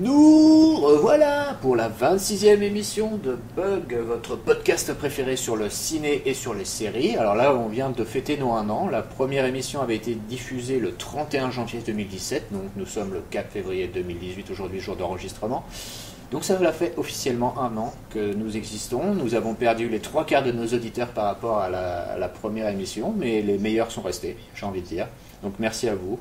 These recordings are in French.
Nous revoilà pour la 26e émission de Bug, votre podcast préféré sur le ciné et sur les séries. Alors là, on vient de fêter nos 1 an. La première émission avait été diffusée le 31 janvier 2017, donc nous sommes le 4 février 2018, aujourd'hui jour d'enregistrement. Donc ça fait officiellement 1 an que nous existons. Nous avons perdu les 3 quarts de nos auditeurs par rapport à la première émission, mais les meilleurs sont restés, j'ai envie de dire. Donc merci à vous.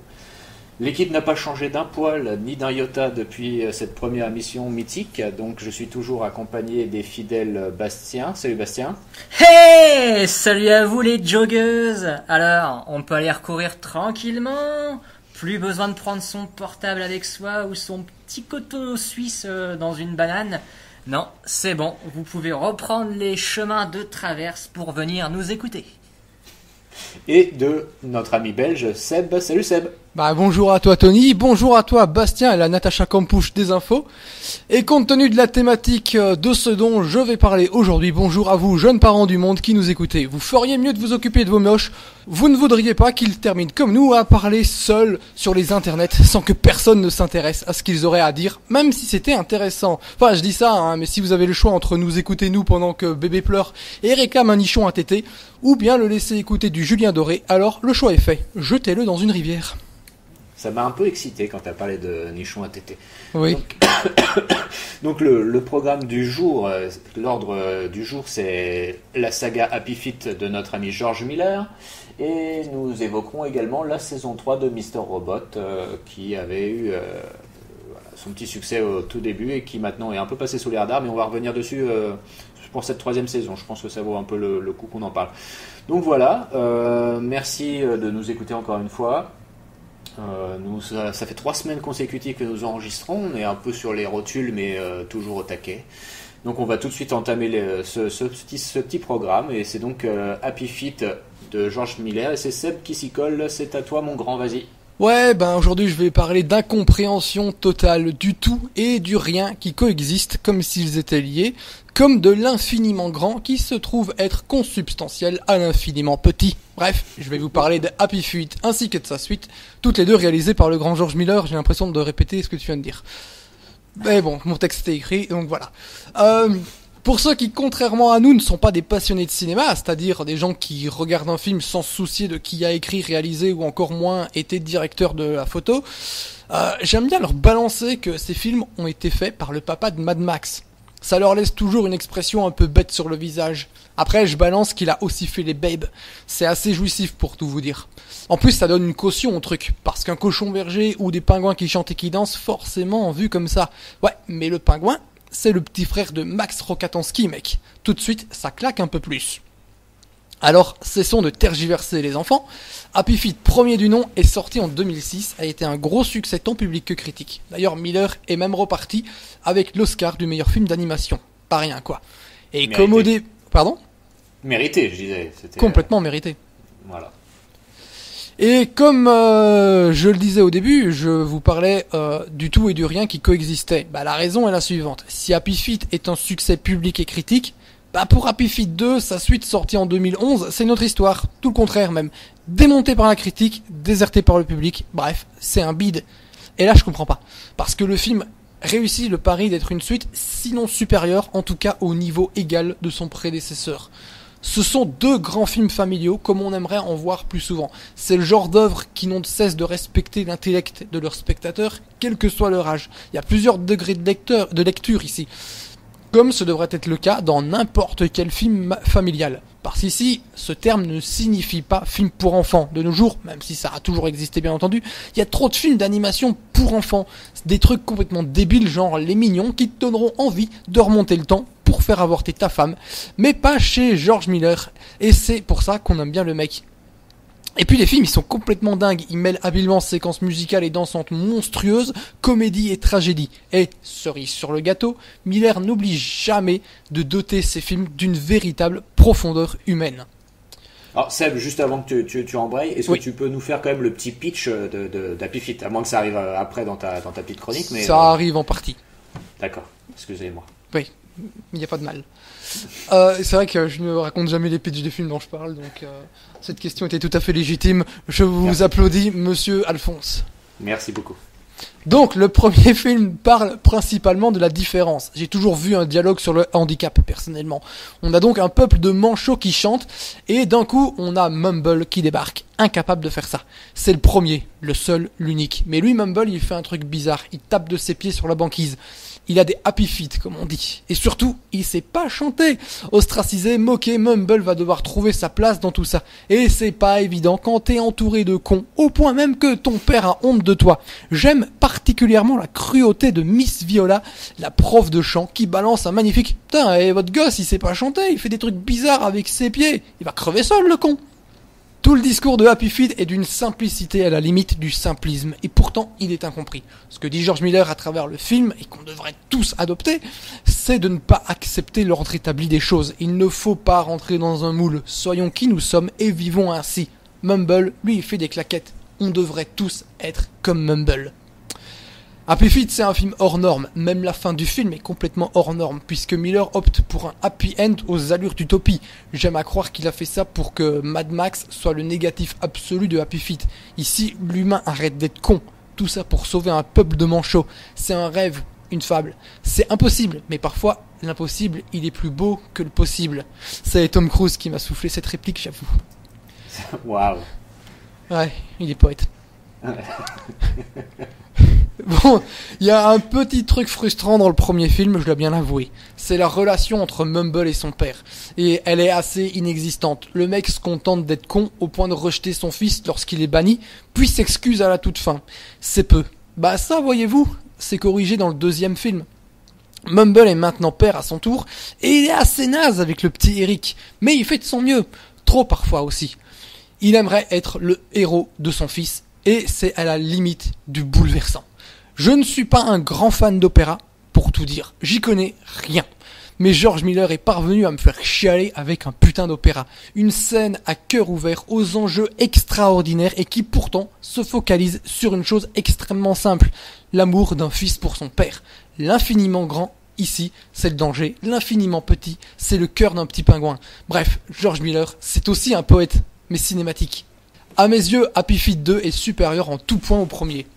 L'équipe n'a pas changé d'un poil ni d'un iota depuis cette première émission mythique, donc je suis toujours accompagné des fidèles Bastien. Salut Bastien. Hey, salut à vous les joggeuses. Alors, on peut aller recourir tranquillement. Plus besoin de prendre son portable avec soi ou son petit coton suisse dans une banane. Non, c'est bon, vous pouvez reprendre les chemins de traverse pour venir nous écouter. Et de notre ami belge Seb. Salut Seb. Bonjour à toi Tony, bonjour à toi Bastien et la Natacha Campouche des infos. Et compte tenu de la thématique de ce dont je vais parler aujourd'hui, bonjour à vous jeunes parents du monde qui nous écoutez. Vous feriez mieux de vous occuper de vos moches. Vous ne voudriez pas qu'ils terminent comme nous à parler seuls sur les internets sans que personne ne s'intéresse à ce qu'ils auraient à dire, même si c'était intéressant. Enfin je dis ça, mais si vous avez le choix entre nous écouter nous pendant que bébé pleure et réclame un nichon à téter, ou bien le laisser écouter du Julien Doré, alors le choix est fait. Jetez-le dans une rivière. Ça m'a un peu excité quand tu as parlé de nichon à tété. Oui. Donc le programme du jour, l'ordre du jour, c'est la saga Happy Feet de notre ami George Miller. Et nous évoquerons également la saison 3 de Mr. Robot, qui avait eu son petit succès au tout début et qui maintenant est un peu passé sous les radars, mais on va revenir dessus pour cette 3e saison. Je pense que ça vaut un peu le coup qu'on en parle. Donc voilà, merci de nous écouter encore une fois. Ça fait 3 semaines consécutives que nous enregistrons. On est un peu sur les rotules, mais toujours au taquet. Donc on va tout de suite entamer ce petit programme. Et c'est donc Happy Feet de George Miller. Et c'est Seb qui s'y colle. C'est à toi mon grand, vas-y. Ouais, aujourd'hui je vais parler d'incompréhension totale du tout et du rien qui coexistent comme s'ils étaient liés, comme de l'infiniment grand qui se trouve être consubstantiel à l'infiniment petit. Bref, je vais vous parler de Happy Feet ainsi que de sa suite, toutes les deux réalisées par le grand George Miller. J'ai l'impression de répéter ce que tu viens de dire. Mais bon, mon texte est écrit, donc voilà. Pour ceux qui, contrairement à nous, ne sont pas des passionnés de cinéma, c'est-à-dire des gens qui regardent un film sans se soucier de qui a écrit, réalisé ou encore moins été directeur de la photo, j'aime bien leur balancer que ces films ont été faits par le papa de Mad Max. Ça leur laisse toujours une expression un peu bête sur le visage. Après, je balance qu'il a aussi fait les Babes. C'est assez jouissif pour tout vous dire. En plus, ça donne une caution au truc, parce qu'un cochon berger ou des pingouins qui chantent et qui dansent, forcément vu comme ça. Ouais, mais le pingouin, c'est le petit frère de Max Rokatansky, mec. Tout de suite, ça claque un peu plus. Alors, cessons de tergiverser les enfants. Happy Feet, premier du nom, est sorti en 2006, a été un gros succès tant public que critique. D'ailleurs, Miller est même reparti avec l'Oscar du meilleur film d'animation. Pas rien, quoi. Et mérité. Comme au début... Pardon ? Mérité, je disais. C'était complètement mérité. Voilà. Et comme je le disais au début, je vous parlais du tout et du rien qui coexistaient. La raison est la suivante. Si Happy Feet est un succès public et critique, pour Happy Feet 2, sa suite sortie en 2011, c'est notre histoire. Tout le contraire même. Démonté par la critique, déserté par le public, bref, c'est un bide. Et là je comprends pas. Parce que le film réussit le pari d'être une suite, sinon supérieure, en tout cas au niveau égal de son prédécesseur. Ce sont 2 grands films familiaux comme on aimerait en voir plus souvent. C'est le genre d'œuvre qui n'ont de cesse de respecter l'intellect de leurs spectateurs, quel que soit leur âge. Il y a plusieurs degrés de lecture ici, comme ce devrait être le cas dans n'importe quel film familial. Parce qu'ici, ce terme ne signifie pas film pour enfants. De nos jours, même si ça a toujours existé bien entendu, il y a trop de films d'animation pour enfants. Des trucs complètement débiles genre Les Mignons qui te donneront envie de remonter le temps pour faire avorter ta femme. Mais pas chez George Miller. Et c'est pour ça qu'on aime bien le mec. Et puis les films, ils sont complètement dingues. Ils mêlent habilement séquences musicales et dansantes monstrueuses, comédie et tragédie. Et, cerise sur le gâteau, Miller n'oublie jamais de doter ses films d'une véritable profondeur humaine. Alors Seb, juste avant que tu embrayes, est-ce que tu peux nous faire quand même le petit pitch d'Happy Feet, à moins que ça arrive après dans ta petite chronique, mais ça arrive en partie. D'accord, excusez-moi. Oui, il n'y a pas de mal. C'est vrai que je ne raconte jamais les pitchs des films dont je parle, donc cette question était tout à fait légitime. Je vous applaudis, monsieur Alphonse. Merci beaucoup. Donc le premier film parle principalement de la différence. J'ai toujours vu un dialogue sur le handicap, personnellement. On a donc un peuple de manchots qui chantent, et d'un coup on a Mumble qui débarque, incapable de faire ça. C'est le premier, le seul, l'unique. Mais lui, Mumble, il fait un truc bizarre, il tape de ses pieds sur la banquise. Il a des happy feet, comme on dit. Et surtout, il sait pas chanter. Ostracisé, moqué, Mumble va devoir trouver sa place dans tout ça. Et c'est pas évident quand t'es entouré de cons, au point même que ton père a honte de toi. J'aime particulièrement la cruauté de Miss Viola, la prof de chant, qui balance un magnifique « Putain, et votre gosse, il sait pas chanter, il fait des trucs bizarres avec ses pieds. Il va crever seul, le con !» Tout le discours de Happy Feet est d'une simplicité à la limite du simplisme, et pourtant il est incompris. Ce que dit George Miller à travers le film, et qu'on devrait tous adopter, c'est de ne pas accepter l'ordre établi des choses. Il ne faut pas rentrer dans un moule, soyons qui nous sommes et vivons ainsi. Mumble, lui, il fait des claquettes. On devrait tous être comme Mumble. Happy Feet, c'est un film hors norme, même la fin du film est complètement hors norme, puisque Miller opte pour un happy end aux allures d'utopie. J'aime à croire qu'il a fait ça pour que Mad Max soit le négatif absolu de Happy Feet. Ici, l'humain arrête d'être con, tout ça pour sauver un peuple de manchots. C'est un rêve, une fable. C'est impossible, mais parfois, l'impossible, il est plus beau que le possible. C'est Tom Cruise qui m'a soufflé cette réplique, j'avoue. Waouh. Ouais, il est poète. Bon, il y a un petit truc frustrant dans le premier film, je dois bien l'avouer. C'est la relation entre Mumble et son père. Et elle est assez inexistante. Le mec se contente d'être con au point de rejeter son fils lorsqu'il est banni, puis s'excuse à la toute fin. C'est peu. Bah ça, voyez-vous, c'est corrigé dans le deuxième film. Mumble est maintenant père à son tour, et il est assez naze avec le petit Eric. Mais il fait de son mieux. Trop parfois aussi. Il aimerait être le héros de son fils, et c'est à la limite du bouleversant. Je ne suis pas un grand fan d'opéra, pour tout dire, j'y connais rien. Mais George Miller est parvenu à me faire chialer avec un putain d'opéra. Une scène à cœur ouvert, aux enjeux extraordinaires et qui pourtant se focalise sur une chose extrêmement simple. L'amour d'un fils pour son père. L'infiniment grand, ici, c'est le danger. L'infiniment petit, c'est le cœur d'un petit pingouin. Bref, George Miller, c'est aussi un poète, mais cinématique. À mes yeux, Happy Feet 2 est supérieur en tout point au premier.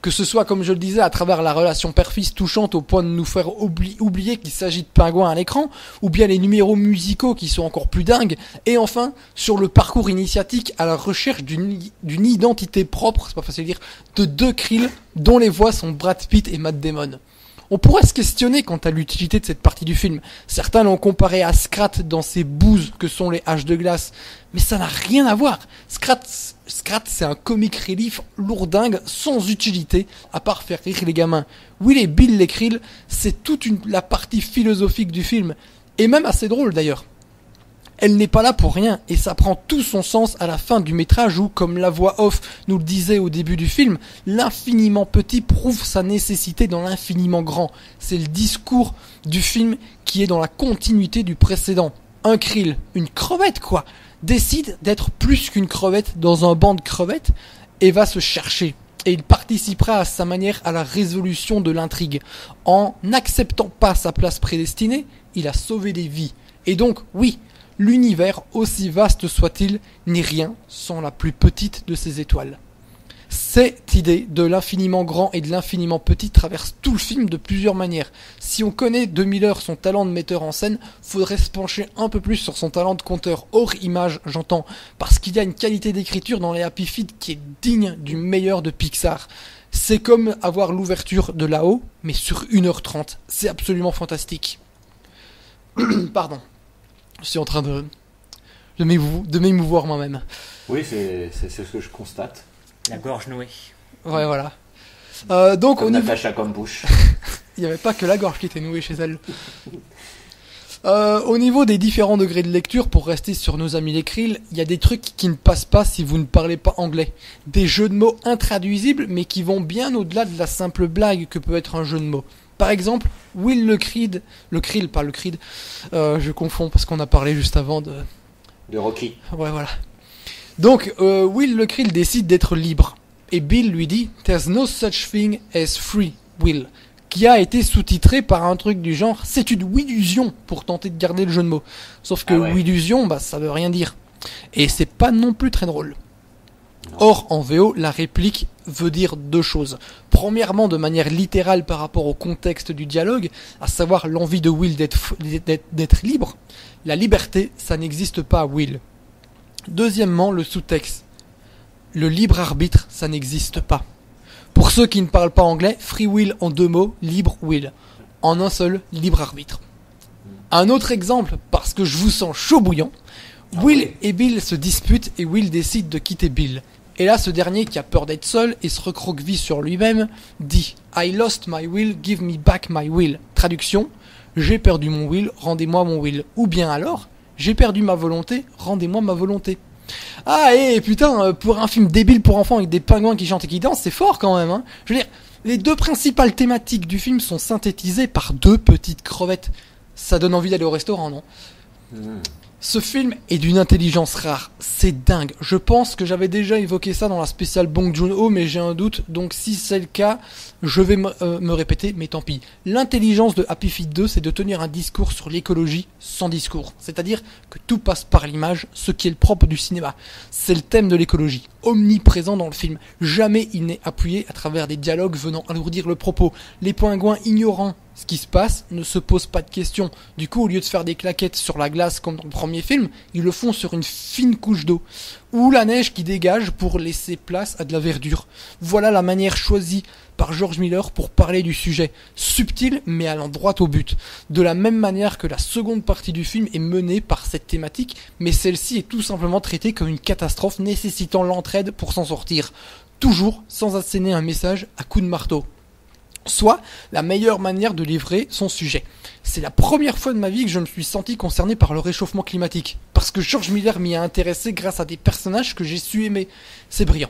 Que ce soit, comme je le disais, à travers la relation père-fils touchante au point de nous faire oublier qu'il s'agit de pingouins à l'écran, ou bien les numéros musicaux qui sont encore plus dingues, et enfin, sur le parcours initiatique à la recherche d'une identité propre, c'est pas facile à dire, de deux Krill dont les voix sont Brad Pitt et Matt Damon. On pourrait se questionner quant à l'utilité de cette partie du film. Certains l'ont comparé à Scrat dans ses bouses que sont les haches de glace. Mais ça n'a rien à voir. Scrat, c'est un comic relief lourdingue sans utilité, à part faire rire les gamins. Will et Bill les Krill, c'est toute la partie philosophique du film. Et même assez drôle d'ailleurs. Elle n'est pas là pour rien, et ça prend tout son sens à la fin du métrage où, comme la voix off nous le disait au début du film, l'infiniment petit prouve sa nécessité dans l'infiniment grand. C'est le discours du film qui est dans la continuité du précédent. Un krill, une crevette quoi, décide d'être plus qu'une crevette dans un banc de crevettes et va se chercher. Et il participera à sa manière à la résolution de l'intrigue. En n'acceptant pas sa place prédestinée, il a sauvé des vies. Et donc, oui, l'univers, aussi vaste soit-il, n'est rien sans la plus petite de ses étoiles. Cette idée de l'infiniment grand et de l'infiniment petit traverse tout le film de plusieurs manières. Si on connaît de Miller son talent de metteur en scène, faudrait se pencher un peu plus sur son talent de conteur, hors image j'entends, parce qu'il y a une qualité d'écriture dans les Happy Feet qui est digne du meilleur de Pixar. C'est comme avoir l'ouverture de là-haut, mais sur 1h30. C'est absolument fantastique. Pardon. Je suis en train de m'émouvoir moi-même. Oui, c'est ce que je constate. La gorge nouée. Ouais, voilà. Donc, comme Natacha comme bouche. Il n'y avait pas que la gorge qui était nouée chez elle. Au niveau des différents degrés de lecture, pour rester sur nos amis les Krill, il y a des trucs qui ne passent pas si vous ne parlez pas anglais. Des jeux de mots intraduisibles, mais qui vont bien au-delà de la simple blague que peut être un jeu de mots. Par exemple, Will le Krill, pas le Creed, je confonds parce qu'on a parlé juste avant de Rocky. Ouais, voilà. Donc, Will le Krill décide d'être libre. Et Bill lui dit « There's no such thing as free, Will », qui a été sous-titré par un truc du genre « C'est une Willusion » pour tenter de garder le jeu de mots. Sauf que Willusion, ça veut rien dire. Et c'est pas non plus très drôle. Or, en VO, la réplique veut dire deux choses. Premièrement, de manière littérale par rapport au contexte du dialogue, à savoir l'envie de Will d'être libre. La liberté, ça n'existe pas à Will. Deuxièmement, le sous-texte. Le libre arbitre, ça n'existe pas. Pour ceux qui ne parlent pas anglais, free will en deux mots, libre will. En un seul, libre arbitre. Un autre exemple, parce que je vous sens chaud bouillant, Will et Bill se disputent et Will décide de quitter Bill. Et là, ce dernier, qui a peur d'être seul et se recroqueville sur lui-même, dit « I lost my will, give me back my will ». Traduction, « J'ai perdu mon will, rendez-moi mon will ». Ou bien alors, « J'ai perdu ma volonté, rendez-moi ma volonté ». Ah, et putain, pour un film débile pour enfants avec des pingouins qui chantent et qui dansent, c'est fort quand même, hein. Je veux dire, les deux principales thématiques du film sont synthétisées par deux petites crevettes. Ça donne envie d'aller au restaurant, non ? Ce film est d'une intelligence rare, c'est dingue. Je pense que j'avais déjà évoqué ça dans la spéciale Bong Joon-ho, mais j'ai un doute, donc si c'est le cas, je vais me répéter, mais tant pis. L'intelligence de Happy Feet 2, c'est de tenir un discours sur l'écologie sans discours. C'est-à-dire que tout passe par l'image, ce qui est le propre du cinéma. C'est le thème de l'écologie, omniprésent dans le film. Jamais il n'est appuyé à travers des dialogues venant alourdir le propos. Les pingouins ignorant ce qui se passe ne se posent pas de questions. Du coup, au lieu de faire des claquettes sur la glace comme dans le premier film, ils le font sur une fine couche d'eau. Ou la neige qui dégage pour laisser place à de la verdure. Voilà la manière choisie par George Miller pour parler du sujet. Subtil, mais allant droit au but. De la même manière que la seconde partie du film est menée par cette thématique, mais celle-ci est tout simplement traitée comme une catastrophe nécessitant l'entraide pour s'en sortir. Toujours sans asséner un message à coups de marteau. Soit la meilleure manière de livrer son sujet. C'est la première fois de ma vie que je me suis senti concerné par le réchauffement climatique. Parce que George Miller m'y a intéressé grâce à des personnages que j'ai su aimer. C'est brillant.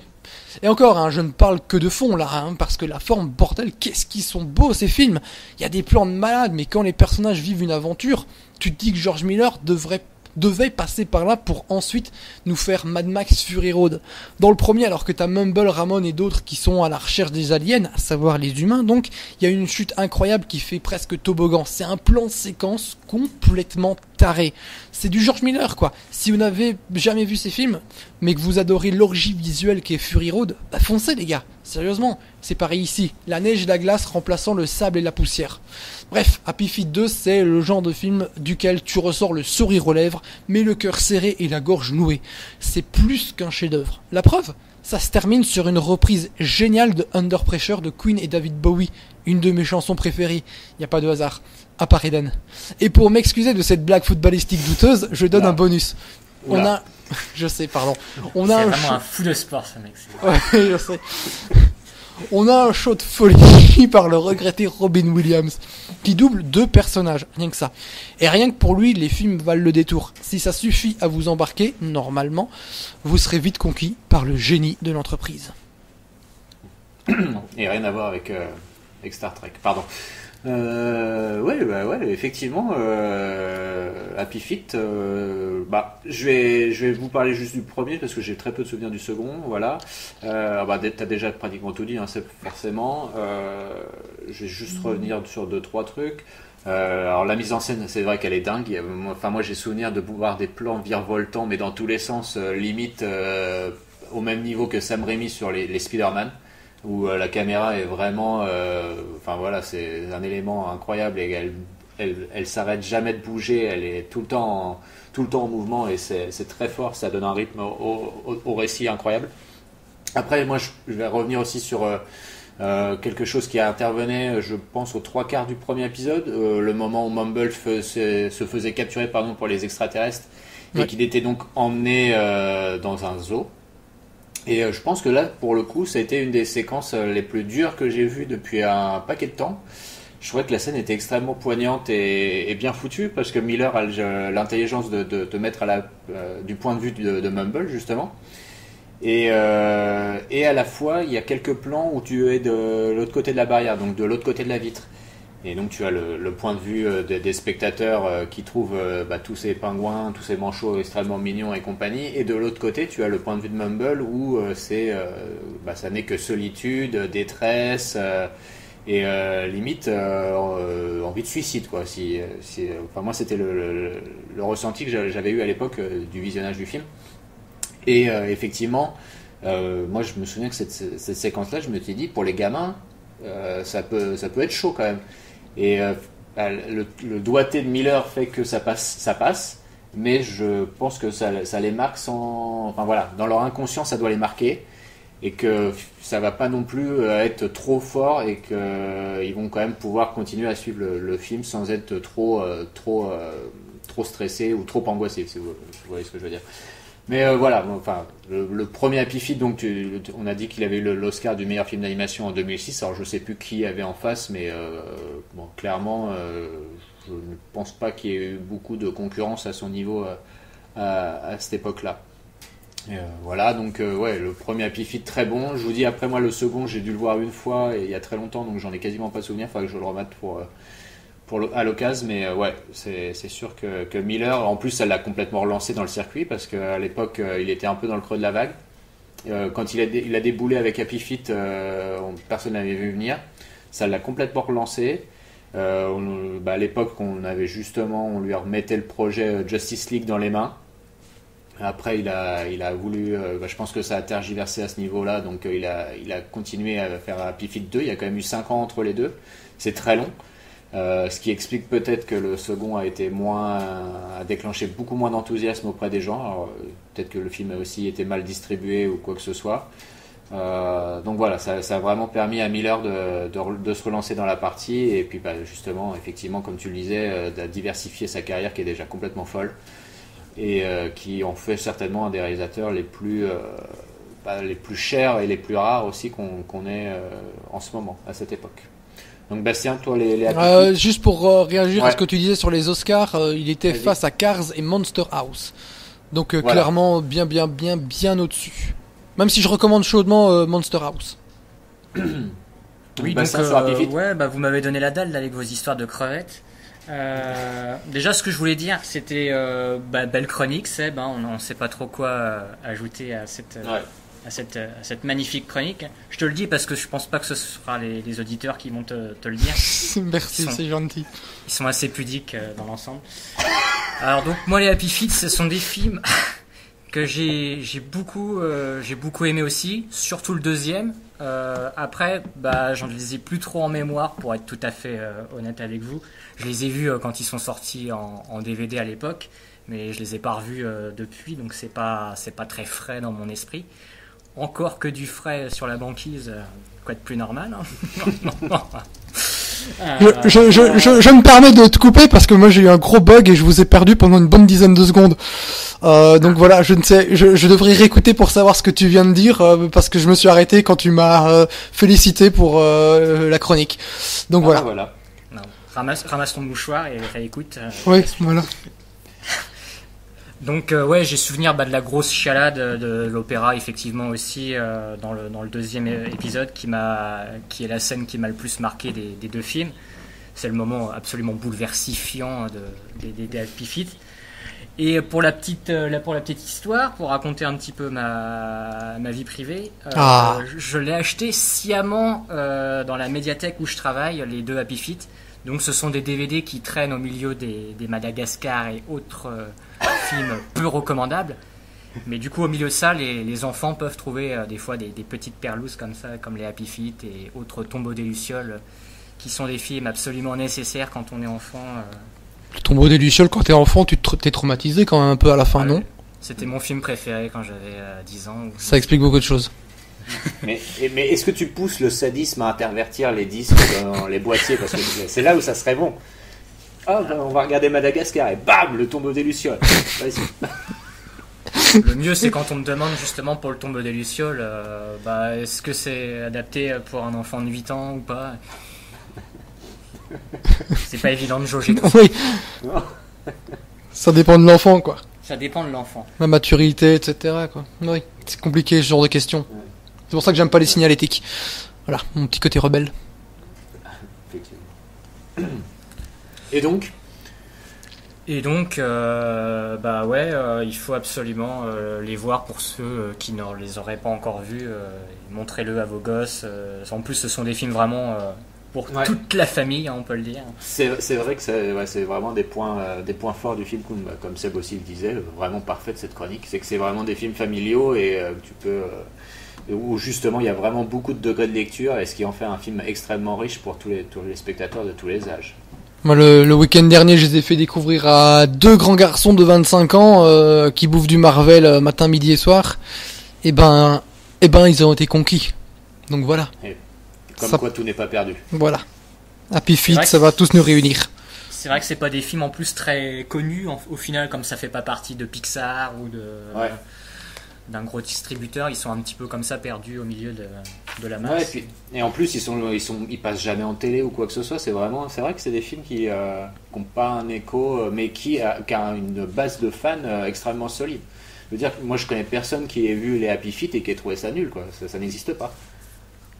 Et encore, hein, je ne parle que de fond là, hein, parce que la forme, bordel, qu'est-ce qu'ils sont beaux ces films. Il y a des plans de malades, mais quand les personnages vivent une aventure, tu te dis que George Miller devait passer par là pour ensuite nous faire Mad Max Fury Road. Dans le premier, alors que t'as Mumble, Ramon et d'autres qui sont à la recherche des aliens, à savoir les humains, donc il y a une chute incroyable qui fait presque toboggan. C'est un plan séquence complètement taré. C'est du George Miller, quoi. Si vous n'avez jamais vu ces films, mais que vous adorez l'orgie visuelle qui est Fury Road, bah foncez les gars. Sérieusement, c'est pareil ici. La neige et la glace remplaçant le sable et la poussière. Bref, Happy Feet 2, c'est le genre de film duquel tu ressors le sourire aux lèvres, mais le cœur serré et la gorge nouée. C'est plus qu'un chef-d'œuvre. La preuve, ça se termine sur une reprise géniale de Under Pressure de Queen et David Bowie, une de mes chansons préférées. Y a pas de hasard. À part Eden. Et pour m'excuser de cette blague footballistique douteuse, je donne un bonus. On a, je sais, pardon. On a c'est vraiment un fou de sport, ce mec. Ouais, je sais. On a un show de folie par le regretté Robin Williams, qui double deux personnages, rien que ça. Et rien que pour lui, les films valent le détour. Si ça suffit à vous embarquer, normalement, vous serez vite conquis par le génie de l'entreprise. Et rien à voir avec Star Trek, pardon. Ouais, effectivement, Happy Feet, je vais vous parler juste du premier parce que j'ai très peu de souvenirs du second, voilà. T'as déjà pratiquement tout dit, hein, c'est forcément. Je vais juste revenir sur 2-3 trucs. Alors la mise en scène, c'est vrai qu'elle est dingue. Enfin, moi j'ai souvenir de voir des plans virevoltants, mais dans tous les sens, limite au même niveau que Sam Raimi sur les Spider-Man. Où la caméra est vraiment, c'est un élément incroyable et elle s'arrête jamais de bouger, elle est tout le temps en mouvement et c'est très fort, ça donne un rythme au récit incroyable. Après, moi, je vais revenir aussi sur quelque chose qui a intervenu, je pense, aux 3/4 du premier épisode, le moment où Mumble se faisait capturer pour les extraterrestres et qu'il était donc emmené dans un zoo. Et je pense que là, pour le coup, ça a été une des séquences les plus dures que j'ai vues depuis un paquet de temps. Je trouvais que la scène était extrêmement poignante et bien foutue, parce que Miller a l'intelligence de te mettre du point de vue de Mumble, justement. Et à la fois, il y a quelques plans où tu es de l'autre côté de la barrière, donc de l'autre côté de la vitre. Et donc tu as le point de vue des spectateurs qui trouvent tous ces pingouins, tous ces manchots extrêmement mignons et compagnie. Et de l'autre côté, tu as le point de vue de Mumble où ça n'est que solitude, détresse et limite envie de suicide, quoi. Moi, c'était le ressenti que j'avais eu à l'époque du visionnage du film. Et effectivement, Moi, je me souviens que cette séquence-là, je me suis dit, pour les gamins, ça peut être chaud quand même. Et le doigté de Miller fait que ça passe, mais je pense que ça les marque enfin voilà, dans leur inconscient, ça doit les marquer, et que ça va pas non plus être trop fort, et qu'ils vont quand même pouvoir continuer à suivre le film sans être trop stressé ou trop angoissé, si vous voyez ce que je veux dire. Mais voilà, enfin, le premier Happy Feet, donc on a dit qu'il avait eu l'Oscar du meilleur film d'animation en 2006. Alors je sais plus qui avait en face, mais bon, clairement, je ne pense pas qu'il y ait eu beaucoup de concurrence à son niveau à cette époque-là. Voilà, donc ouais, le premier Happy Feet très bon. Je vous dis, après moi, le second, j'ai dû le voir une fois et il y a très longtemps, donc j'en ai quasiment pas souvenir. Il faudrait que je le remette à l'occasion, mais ouais, c'est sûr que Miller, en plus, ça l'a complètement relancé dans le circuit, parce qu'à l'époque, il était un peu dans le creux de la vague. Quand il a déboulé avec Happy Feet, personne n'avait vu venir. Ça l'a complètement relancé. À l'époque, on lui remettait le projet Justice League dans les mains. Après, il a voulu, je pense que ça a tergiversé à ce niveau-là, donc il a continué à faire Happy Feet 2. Il y a quand même eu 5 ans entre les deux. C'est très long. Ce qui explique peut-être que le second a déclenché beaucoup moins d'enthousiasme auprès des gens. Alors, peut-être que le film a aussi été mal distribué ou quoi que ce soit. Donc voilà, ça a vraiment permis à Miller de se relancer dans la partie, et puis justement, effectivement, comme tu le disais, de diversifier sa carrière qui est déjà complètement folle, et qui en fait certainement un des réalisateurs les plus chers et les plus rares aussi qu'on ait en ce moment, à cette époque. Donc Bastien, toi les juste pour réagir à ce que tu disais sur les Oscars, il était face à Cars et Monster House. Donc voilà. Clairement bien au-dessus. Même si je recommande chaudement Monster House. Oui, donc vous m'avez donné la dalle avec vos histoires de crevettes. Déjà, ce que je voulais dire, c'était belle chronique, Seb. On ne sait pas trop quoi ajouter à cette magnifique chronique. Je te le dis parce que je pense pas que ce sera les auditeurs qui vont te le dire. Merci, c'est gentil. Ils sont assez pudiques dans l'ensemble. Alors donc moi, les Happy Feet, ce sont des films que j'ai beaucoup aimé aussi, surtout le deuxième. Après, j'en les ai plus trop en mémoire, pour être tout à fait honnête avec vous. Je les ai vus quand ils sont sortis en DVD à l'époque, mais je les ai pas revus depuis, donc c'est pas très frais dans mon esprit. Encore que du frais sur la banquise, quoi de plus normal, hein. Je me permets de te couper parce que moi j'ai eu un gros bug et je vous ai perdu pendant une bonne dizaine de secondes. Donc voilà, je devrais réécouter pour savoir ce que tu viens de dire, parce que je me suis arrêté quand tu m'as félicité pour la chronique. Donc voilà. Non. Ramasse ton mouchoir et réécoute. Oui, voilà. Donc j'ai souvenir de la grosse chialade de l'opéra, effectivement aussi, dans le deuxième épisode, qui est la scène qui m'a le plus marqué des deux films. C'est le moment absolument bouleversifiant des Happy Feet. Et pour la petite histoire, pour raconter un petit peu ma vie privée, je l'ai acheté sciemment dans la médiathèque où je travaille, les deux Happy Feet. Donc ce sont des DVD qui traînent au milieu des Madagascar et autres films peu recommandables. Mais du coup, au milieu de ça, les enfants peuvent trouver des fois des petites perlouses comme ça, comme les Happy Feet et autres Tombeaux des Lucioles, qui sont des films absolument nécessaires quand on est enfant. Le Tombeau des Lucioles, quand t'es enfant, t'es traumatisé quand même un peu à la fin, non ? C'était mon film préféré quand j'avais 10 ans. Ça explique beaucoup de choses. Mais est-ce que tu pousses le sadisme à intervertir les disques dans les boîtiers ? Parce que c'est là où ça serait bon. On va regarder Madagascar et bam, le Tombeau des Lucioles. Le mieux, c'est quand on me demande justement pour le Tombeau des Lucioles, est-ce que c'est adapté pour un enfant de 8 ans ou pas ? C'est pas évident de jauger tout ça. Oui. Ça dépend de l'enfant, quoi. Ça dépend de l'enfant. La maturité, etc., quoi. Oui, c'est compliqué ce genre de questions. C'est pour ça que j'aime pas les signalétiques. Voilà, mon petit côté rebelle. Et donc, il faut absolument les voir pour ceux qui ne les auraient pas encore vus. Montrez-le à vos gosses. En plus, ce sont des films vraiment pour Ouais. toute la famille, on peut le dire. C'est vrai que c'est vraiment des points forts du film, comme Seb aussi le disait, vraiment parfaite cette chronique. C'est que c'est vraiment des films familiaux et tu peux. Où justement il y a vraiment beaucoup de degrés de lecture et ce qui en fait un film extrêmement riche pour tous les spectateurs de tous les âges. Moi, le week-end dernier, je les ai fait découvrir à deux grands garçons de 25 ans qui bouffent du Marvel matin, midi et soir. Et ben, ils ont été conquis. Donc voilà. Comme Ça- quoi tout n'est pas perdu. Voilà. Happy C'est vrai Feet, que- ça va tous nous réunir. C'est vrai que c'est pas des films en plus très connus au final, comme ça fait pas partie de Pixar ou Ouais. d'un gros distributeur, ils sont un petit peu comme ça perdus au milieu de la Ouais, masse. et en plus ils passent jamais en télé ou quoi que ce soit. C'est vrai que c'est des films qui n'ont pas un écho, mais qui a une base de fans extrêmement solide. Je veux dire, moi je connais personne qui ait vu les Happy Feet et qui ait trouvé ça nul, quoi. Ça n'existe pas.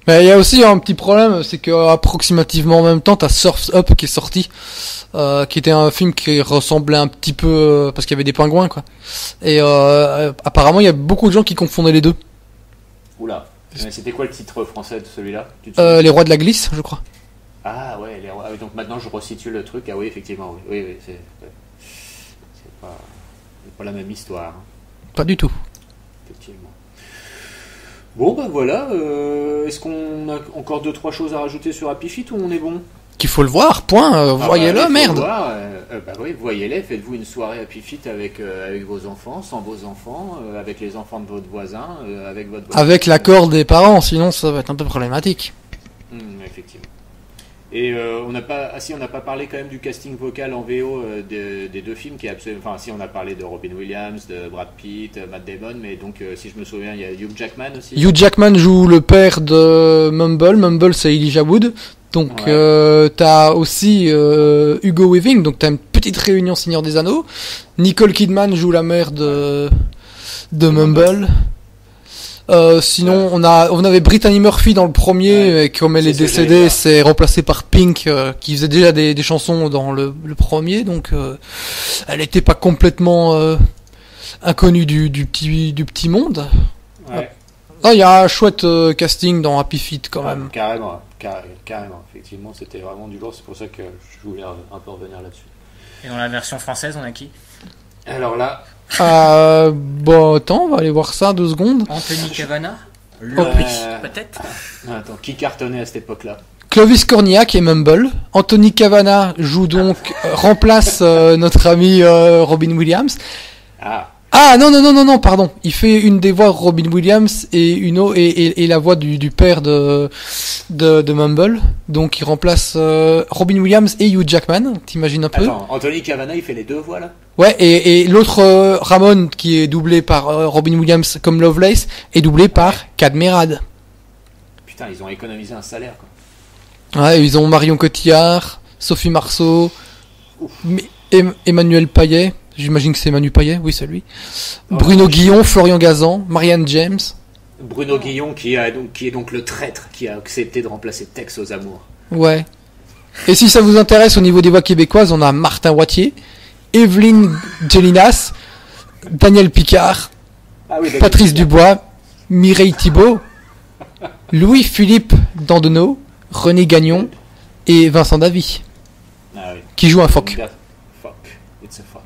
Mais il y a aussi un petit problème, c'est que approximativement en même temps, t'as Surf's Up qui est sorti, qui était un film qui ressemblait un petit peu, parce qu'il y avait des pingouins, quoi. Et apparemment, il y a beaucoup de gens qui confondaient les deux. Oula. Mais c'était quoi le titre français de celui-là? Tu te souviens Les Rois de la Glisse, je crois. Ah ouais, ah oui, donc maintenant je resitue le truc. Ah oui, effectivement, oui, c'est pas la même histoire, hein, Pas du tout. effectivement. Bon, ben voilà. Est-ce qu'on a encore 2-3 choses à rajouter sur Happy Feet ou on est bon? Qu'il faut le voir, point, Ah voyez-le, bah, faut merde. le voir, bah oui, voyez-les, faites-vous une soirée Happy Feet avec vos enfants, sans vos enfants, avec les enfants de votre voisin, avec votre voisin. Avec l'accord des parents, sinon ça va être un peu problématique. Effectivement. Et on n'a pas parlé quand même du casting vocal en VO des deux films qui est absolument. Enfin, si on a parlé de Robin Williams, de Brad Pitt, Matt Damon, mais donc si je me souviens, il y a Hugh Jackman aussi. Hugh Jackman joue le père de Mumble. Mumble, c'est Elijah Wood. Donc t'as aussi Hugo Weaving, donc t'as une petite réunion Seigneur des Anneaux. Nicole Kidman joue la mère de Mumble. Sinon on avait Brittany Murphy dans le premier, et comme elle est C'est ce que j'allais décédée, dire. c'est remplacé par Pink qui faisait déjà des chansons dans le premier, donc elle était pas complètement inconnue du petit monde. Ouais. Ah, il y a un chouette casting dans Happy Feet quand même. Carrément, carrément. Effectivement, c'était vraiment du lourd. C'est pour ça que je voulais un peu revenir là-dessus. Et dans la version française, on a qui? Alors là, Bon, attends, on va aller voir ça 2 secondes. Anthony Cavana? Oh, Laurie, peut-être? attends, qui cartonnait à cette époque-là? Clovis Cornillac et Mumble. Anthony Cavana joue donc, remplace notre ami Robin Williams. Ah non, pardon. Il fait une des voix Robin Williams et et la voix du père de Mumble. Donc il remplace Robin Williams et Hugh Jackman. T'imagines un peu? Attends, Anthony Cavana, il fait les deux voix là? Ouais, et l'autre Ramon qui est doublé par Robin Williams comme Lovelace est doublé par Cadmerad. Putain, ils ont économisé un salaire quoi. Ouais, ils ont Marion Cotillard, Sophie Marceau, Emmanuel Payet. J'imagine que c'est Manu Payet, oui c'est lui. Bruno Guillon, Florian Gazan, Marianne James. Bruno Guillon qui est donc le traître qui a accepté de remplacer Tex aux amours. Ouais. Et si ça vous intéresse au niveau des voix québécoises, on a Martin Wattier, Evelyne Gélinas, Daniel Picard, Patrice Dubois, Mireille Thibault, Louis-Philippe Dandenot, René Gagnon et Vincent Davy, qui joue un phoque. It's a fuck.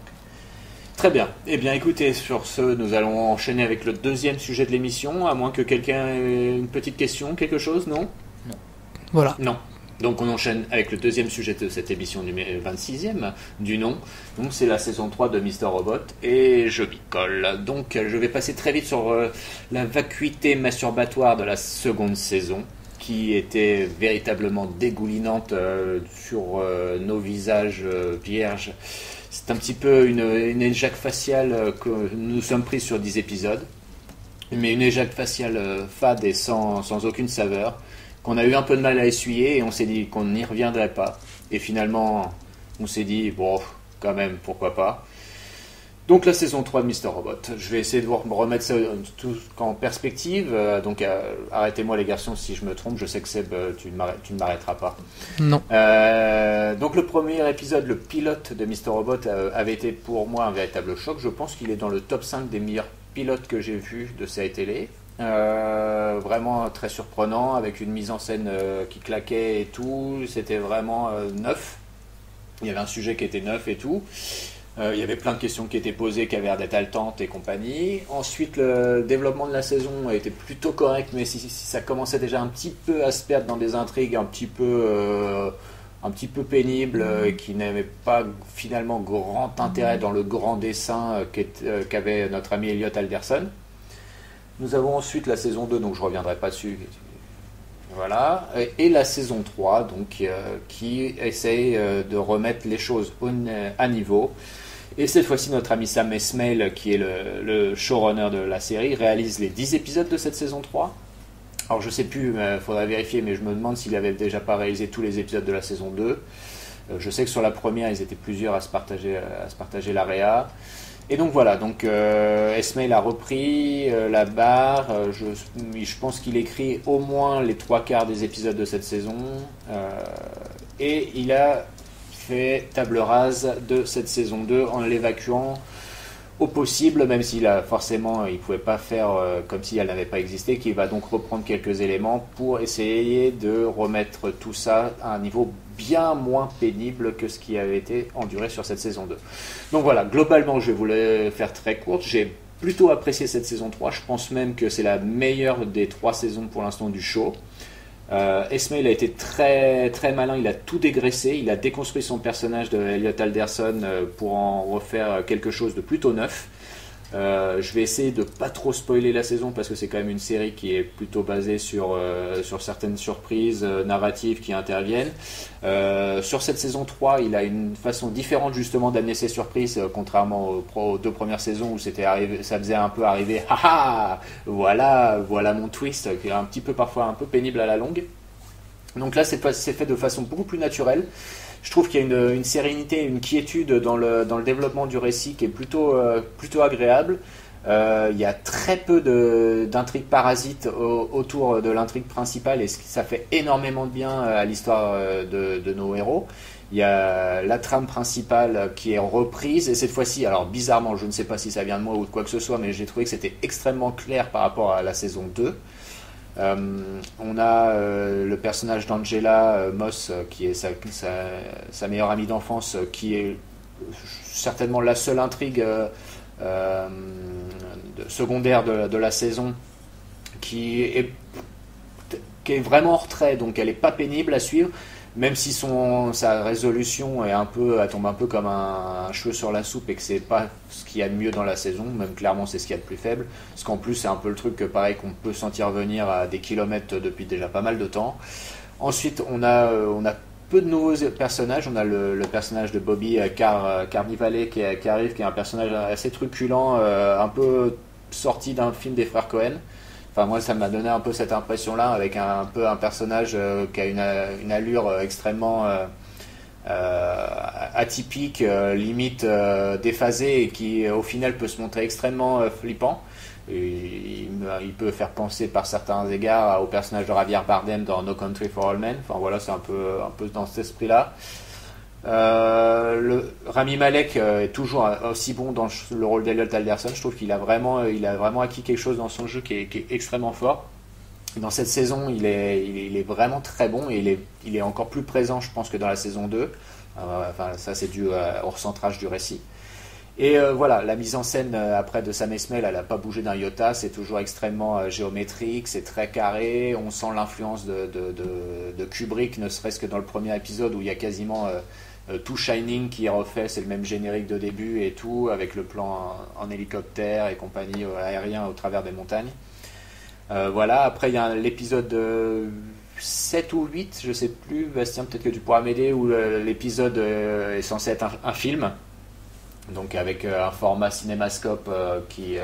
Très bien. Eh bien, écoutez, sur ce, nous allons enchaîner avec le deuxième sujet de l'émission, à moins que quelqu'un ait une petite question, quelque chose, non? Voilà. Non. Donc, on enchaîne avec le deuxième sujet de cette émission numéro 26e du nom. Donc, c'est la saison 3 de Mr. Robot et je picole. Donc, je vais passer très vite sur la vacuité masturbatoire de la seconde saison, qui était véritablement dégoulinante sur nos visages vierges. C'est un petit peu une éjac faciale que nous sommes pris sur 10 épisodes, mais une éjac faciale fade et sans aucune saveur, qu'on a eu un peu de mal à essuyer et on s'est dit qu'on n'y reviendrait pas. Et finalement, on s'est dit, bon, quand même, pourquoi pas. Donc la saison 3 de Mr. Robot, je vais essayer de vous remettre ça tout en perspective, donc arrêtez-moi les garçons si je me trompe, je sais que Seb, tu ne m'arrêteras pas. Non. Donc le premier épisode, le pilote de Mr. Robot, avait été pour moi un véritable choc, je pense qu'il est dans le top 5 des meilleurs pilotes que j'ai vus de série télé, Vraiment très surprenant, avec une mise en scène qui claquait et tout. C'était vraiment neuf. Il y avait un sujet qui était neuf et tout. Il y avait plein de questions qui étaient posées, qui avaient l'air d'être haletantes et compagnie. Ensuite, le développement de la saison a été plutôt correct, mais si ça commençait déjà un petit peu à se perdre dans des intrigues un petit peu pénibles, et qui n'avaient pas finalement grand intérêt dans le grand dessin qu'avait notre ami Elliot Alderson. Nous avons ensuite la saison 2, donc je ne reviendrai pas dessus. Voilà. Et la saison 3, donc, qui essaye de remettre les choses à niveau. Et cette fois-ci, notre ami Sam Esmail, qui est le showrunner de la série, réalise les 10 épisodes de cette saison 3. Alors je sais plus, il faudrait vérifier, mais je me demande s'il avait déjà pas réalisé tous les épisodes de la saison 2. Je sais que sur la première, ils étaient plusieurs à se partager l'AREA. Et donc voilà, Esmail a repris la barre. Je pense qu'il écrit au moins les 3/4 des épisodes de cette saison. Et il a fait table rase de cette saison 2 en l'évacuant au possible, même s'il a forcément, il ne pouvait pas faire comme si elle n'avait pas existé, qu'il va donc reprendre quelques éléments pour essayer de remettre tout ça à un niveau bien moins pénible que ce qui avait été enduré sur cette saison 2. Donc voilà, globalement, je vais vous le faire très courte. J'ai plutôt apprécié cette saison 3. Je pense même que c'est la meilleure des 3 saisons pour l'instant du show. Esmail a été très, très malin, il a tout dégraissé, il a déconstruit son personnage de Elliot Alderson pour en refaire quelque chose de plutôt neuf. Je vais essayer de pas trop spoiler la saison parce que c'est quand même une série qui est plutôt basée sur certaines surprises narratives qui interviennent. Sur cette saison 3, il a une façon différente justement d'amener ses surprises, contrairement aux 2 premières saisons où ça faisait un peu arriver haha, voilà mon twist, qui est parfois un peu pénible à la longue. Donc là c'est fait de façon beaucoup plus naturelle. Je trouve qu'il y a une sérénité, une quiétude dans le développement du récit qui est plutôt agréable. Il y a très peu d'intrigues parasites autour de l'intrigue principale et ça fait énormément de bien à l'histoire de nos héros. Il y a la trame principale qui est reprise et cette fois-ci, alors bizarrement, je ne sais pas si ça vient de moi ou de quoi que ce soit, mais j'ai trouvé que c'était extrêmement clair par rapport à la saison 2. On a le personnage d'Angela Moss qui est sa meilleure amie d'enfance, qui est certainement la seule intrigue secondaire de la saison, qui est vraiment en retrait, donc elle n'est pas pénible à suivre, même si sa résolution elle tombe un peu comme un cheveu sur la soupe et que c'est pas ce qu'il y a de mieux dans la saison, même clairement c'est ce qu'il y a de plus faible, parce qu'en plus c'est un peu le truc pareil qu'on peut sentir venir à des kilomètres depuis déjà pas mal de temps. Ensuite on a peu de nouveaux personnages. On a le personnage de Bobby Carnivale qui arrive, qui est un personnage assez truculent, un peu sorti d'un film des frères Cohen. Enfin, moi, ça m'a donné un peu cette impression-là, avec un personnage qui a une allure extrêmement atypique, limite déphasé, et qui, au final, peut se montrer extrêmement flippant. Et il peut faire penser par certains égards au personnage de Javier Bardem dans No Country for All Men. Enfin voilà, c'est un peu dans cet esprit-là. Rami Malek est toujours aussi bon dans le rôle d'Elliot Alderson. Je trouve qu'il a vraiment acquis quelque chose dans son jeu qui est extrêmement fort. Dans cette saison, il est vraiment très bon et il est encore plus présent, je pense, que dans la saison 2. Enfin, ça, c'est dû au recentrage du récit. Et voilà, la mise en scène après de Sam Esmail, elle n'a pas bougé d'un iota, c'est toujours extrêmement géométrique, c'est très carré, on sent l'influence de Kubrick, ne serait-ce que dans le premier épisode où il y a quasiment tout Shining qui est refait, c'est le même générique de début et tout, avec le plan en hélicoptère et compagnie aérien au travers des montagnes. Voilà, après il y a l'épisode 7 ou 8, je sais plus, Bastien, peut-être que tu pourras m'aider, où l'épisode est censé être un film. Donc avec un format cinémascope qui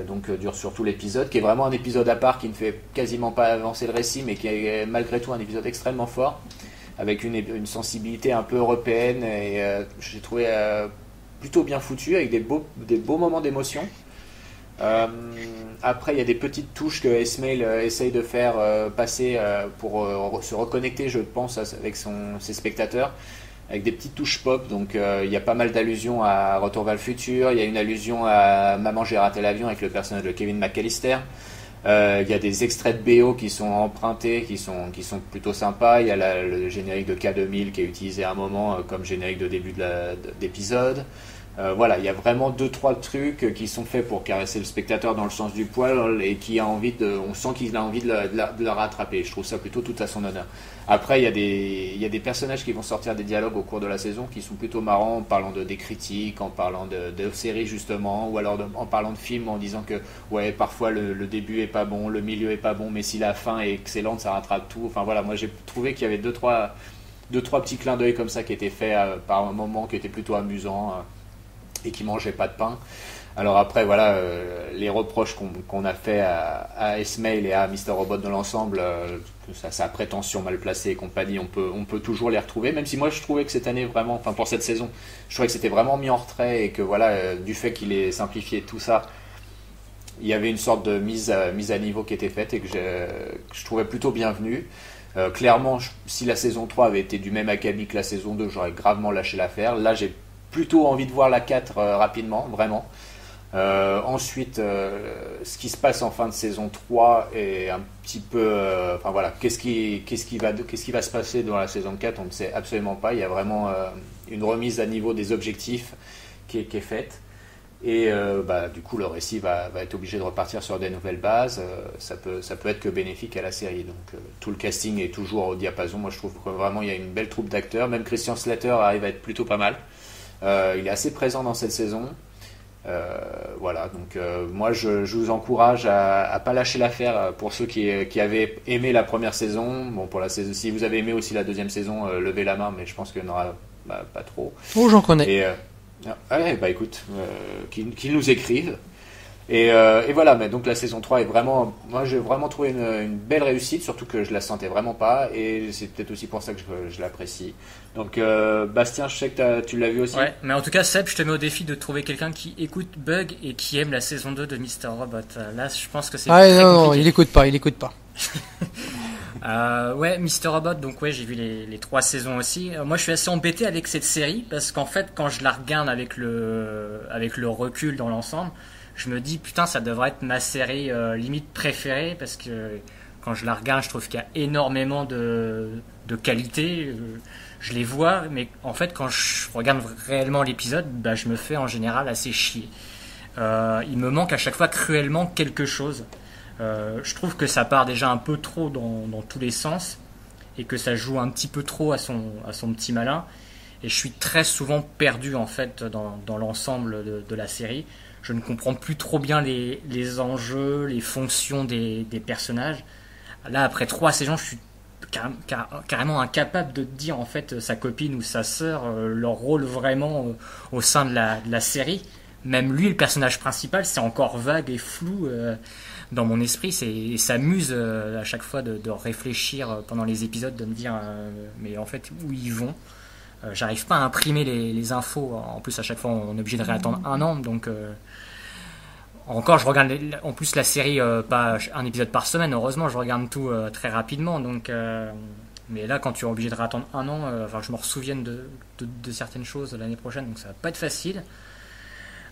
donc dure sur tout l'épisode, qui est vraiment un épisode à part qui ne fait quasiment pas avancer le récit, mais qui est malgré tout un épisode extrêmement fort, avec une sensibilité un peu européenne, et j'ai trouvé plutôt bien foutu, avec des beaux moments d'émotion. Après il y a des petites touches que Esmail essaye de faire passer pour se reconnecter, je pense, avec ses spectateurs. avec des petites touches pop. Donc il y a pas mal d'allusions à Retour vers le futur, il y a une allusion à Maman j'ai raté l'avion avec le personnage de Kevin McAllister. Il y a des extraits de BO qui sont empruntés, qui sont plutôt sympas. Il y a le générique de K2000 qui est utilisé à un moment comme générique de début d'épisode. Voilà, il y a vraiment 2-3 trucs qui sont faits pour caresser le spectateur dans le sens du poil et on sent qu'il a envie de le rattraper. Je trouve ça plutôt tout à son honneur. Après, il y a des personnages qui vont sortir des dialogues au cours de la saison qui sont plutôt marrants en parlant des critiques, en parlant de séries justement, ou alors en parlant de films en disant que ouais, parfois le début est pas bon, le milieu est pas bon, mais si la fin est excellente, ça rattrape tout. Enfin voilà, moi j'ai trouvé qu'il y avait 2-3 petits clins d'œil comme ça qui étaient faits par un moment qui étaient plutôt amusants. Et qui mangeait pas de pain. Alors après, voilà, les reproches qu'on a fait à S-Mail et à Mr. Robot dans l'ensemble, sa prétention mal placée et compagnie, on peut toujours les retrouver, même si moi je trouvais que cette année vraiment, enfin pour cette saison, je trouvais que c'était vraiment mis en retrait et que voilà, du fait qu'il ait simplifié tout ça, il y avait une sorte de mise à niveau qui était faite et que je trouvais plutôt bienvenue. Clairement, si la saison 3 avait été du même acabit que la saison 2, j'aurais gravement lâché l'affaire. Là, j'ai plutôt envie de voir la 4 rapidement, vraiment. Ensuite, ce qui se passe en fin de saison 3 est un petit peu... enfin voilà, qu'est-ce qui va se passer dans la saison 4, on ne sait absolument pas. Il y a vraiment une remise à niveau des objectifs qui est faite. Et du coup, le récit va être obligé de repartir sur des nouvelles bases. Ça peut être que bénéfique à la série. Donc tout le casting est toujours au diapason. Moi, je trouve que vraiment, il y a une belle troupe d'acteurs. Même Christian Slater arrive à être plutôt pas mal. Il est assez présent dans cette saison. Voilà, donc moi je vous encourage à pas lâcher l'affaire pour ceux qui avaient aimé la première saison. Bon, pour la saison, si vous avez aimé aussi la deuxième saison, levez la main, mais je pense qu'il n'y en aura pas trop. Oh, j'en connais. Et écoute, qu'ils nous écrivent. Et voilà, mais donc la saison 3 est vraiment, moi j'ai vraiment trouvé une belle réussite, surtout que je la sentais vraiment pas, et c'est peut-être aussi pour ça que je l'apprécie. Donc Bastien, je sais que tu l'as vu aussi. Ouais, mais en tout cas Seb, je te mets au défi de trouver quelqu'un qui écoute Bug et qui aime la saison 2 de Mr. Robot. Là, je pense que c'est très non, compliqué. il écoute pas. Ouais, Mr. Robot, donc ouais, j'ai vu les 3 saisons aussi. Moi, je suis assez embêté avec cette série, parce qu'en fait, quand je la regarde avec le recul dans l'ensemble, je me dis putain, ça devrait être ma série limite préférée, parce que quand je la regarde, je trouve qu'il y a énormément de qualité. Je les vois, mais en fait, quand je regarde réellement l'épisode, je me fais en général assez chier. Il me manque à chaque fois cruellement quelque chose. Je trouve que ça part déjà un peu trop dans tous les sens, et que ça joue un petit peu trop à son petit malin. Et je suis très souvent perdu en fait dans l'ensemble de la série. Je ne comprends plus trop bien les enjeux, les fonctions des personnages. Là, après 3 saisons, je suis carrément incapable de dire en fait sa copine ou sa sœur, leur rôle vraiment au sein de la série. Même lui, le personnage principal, c'est encore vague et flou dans mon esprit. Et ça m'amuse à chaque fois de réfléchir pendant les épisodes, de me dire mais en fait où ils vont. J'arrive pas à imprimer les infos. En plus, à chaque fois, on est obligé de réattendre un an. Donc, encore, je regarde en plus la série, pas un épisode par semaine. Heureusement, je regarde tout très rapidement. Donc, mais là, quand tu es obligé de réattendre un an, je me ressouvienne de certaines choses l'année prochaine. Donc, ça va pas être facile.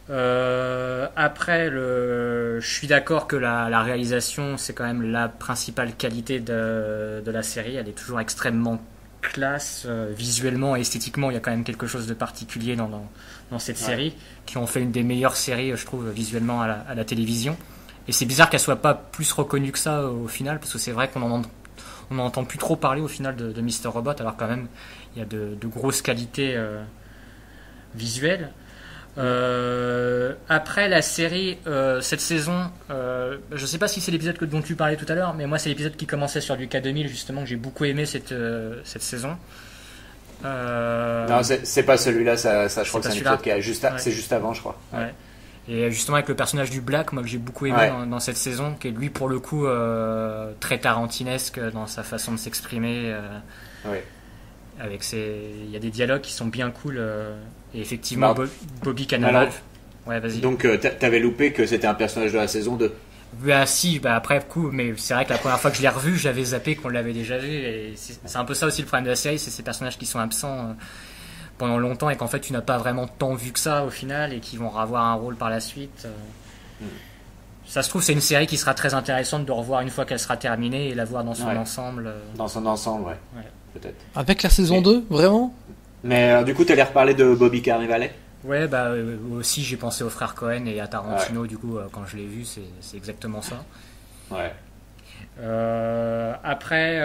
Après, je suis d'accord que la réalisation, c'est quand même la principale qualité de la série. Elle est toujours extrêmement classe, visuellement et esthétiquement. Il y a quand même quelque chose de particulier dans cette série, qui ont fait une des meilleures séries, je trouve, visuellement à la télévision. Et c'est bizarre qu'elle soit pas plus reconnue que ça au final, parce que c'est vrai qu'on n'en entend plus trop parler au final de Mr. Robot, alors quand même il y a de grosses qualités visuelles. Après la série, cette saison, je sais pas si c'est l'épisode dont tu parlais tout à l'heure, mais moi c'est l'épisode qui commençait sur du K2000 justement, que j'ai beaucoup aimé cette saison. Non, c'est pas celui-là, ça je crois que c'est un épisode qui est c'est juste avant, je crois. Ouais. Et justement avec le personnage du Black, moi que j'ai beaucoup aimé dans cette saison, qui est lui pour le coup très tarantinesque dans sa façon de s'exprimer. Avec il y a des dialogues qui sont bien cool. Et effectivement, Bobby Cannavale. Ouais, vas-y. Donc, t'avais loupé que c'était un personnage de la saison 2. Après coup, mais c'est vrai que la première fois que je l'ai revu, j'avais zappé qu'on l'avait déjà vu. Et c'est un peu ça aussi le problème de la série, c'est ces personnages qui sont absents. pendant longtemps et qu'en fait tu n'as pas vraiment tant vu que ça au final et qui vont avoir un rôle par la suite. Ça se trouve, c'est une série qui sera très intéressante de revoir une fois qu'elle sera terminée et la voir dans son ensemble. Dans son ensemble, peut-être. Avec la saison 2, vraiment? Mais du coup, t'allais reparler de Bobby Cannavale? Ouais, aussi j'ai pensé aux frères Cohen et à Tarantino, du coup, quand je l'ai vu, c'est exactement ça. Ouais. Après,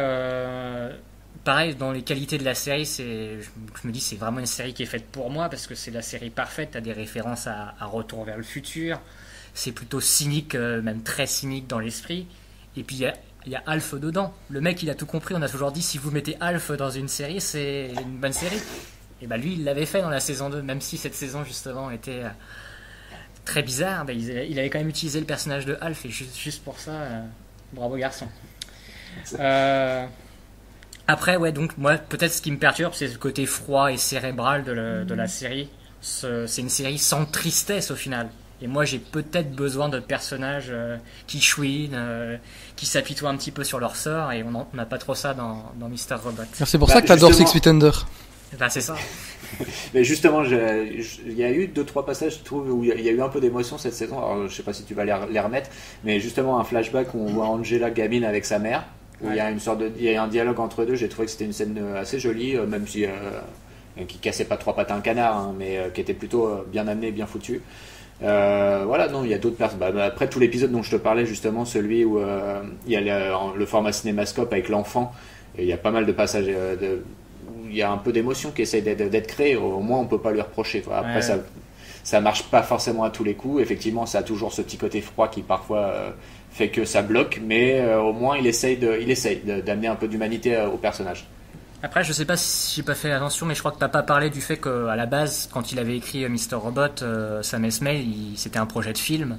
pareil, dans les qualités de la série, je me dis c'est vraiment une série qui est faite pour moi parce que c'est la série parfaite, t'as des références à Retour vers le futur, c'est plutôt cynique, même très cynique dans l'esprit, et puis il y a Alf dedans. Le mec, il a tout compris, on a toujours dit si vous mettez Alf dans une série, c'est une bonne série. Et lui, il l'avait fait dans la saison 2, même si cette saison justement était très bizarre, il avait quand même utilisé le personnage de Alf, et juste pour ça, bravo garçon. Après, donc moi, peut-être ce qui me perturbe, c'est le côté froid et cérébral de la série. C'est une série sans tristesse au final. Et moi, j'ai peut-être besoin de personnages qui chouinent, qui s'apitoient un petit peu sur leur sort, et on n'a pas trop ça dans Mr. Robot. C'est pour ça que t'adores Six Feet Under. C'est ça. Mais justement, il y a eu 2-3 passages, je trouve, où il y a eu un peu d'émotion cette saison. Alors, je sais pas si tu vas les remettre, mais justement un flashback où on voit Angela gamine avec sa mère, où il y a il y a un dialogue entre deux. J'ai trouvé que c'était une scène assez jolie, même si qui cassait pas trois pattes à un canard, hein, mais qui était plutôt bien amenée, bien foutue. Non, il y a d'autres personnes. Après tout l'épisode dont je te parlais, justement, celui où il y a le format cinémascope avec l'enfant, et il y a pas mal de passages où il y a un peu d'émotion qui essaie d'être créée. Au moins, on peut pas lui reprocher. Après, ça marche pas forcément à tous les coups. Effectivement, ça a toujours ce petit côté froid qui parfois fait que ça bloque, mais au moins il essaye d'amener un peu d'humanité au personnage. Après, je sais pas si j'ai pas fait attention, mais je crois que t'as pas parlé du fait qu'à la base, quand il avait écrit Mr. Robot, Sam Esmail, c'était un projet de film.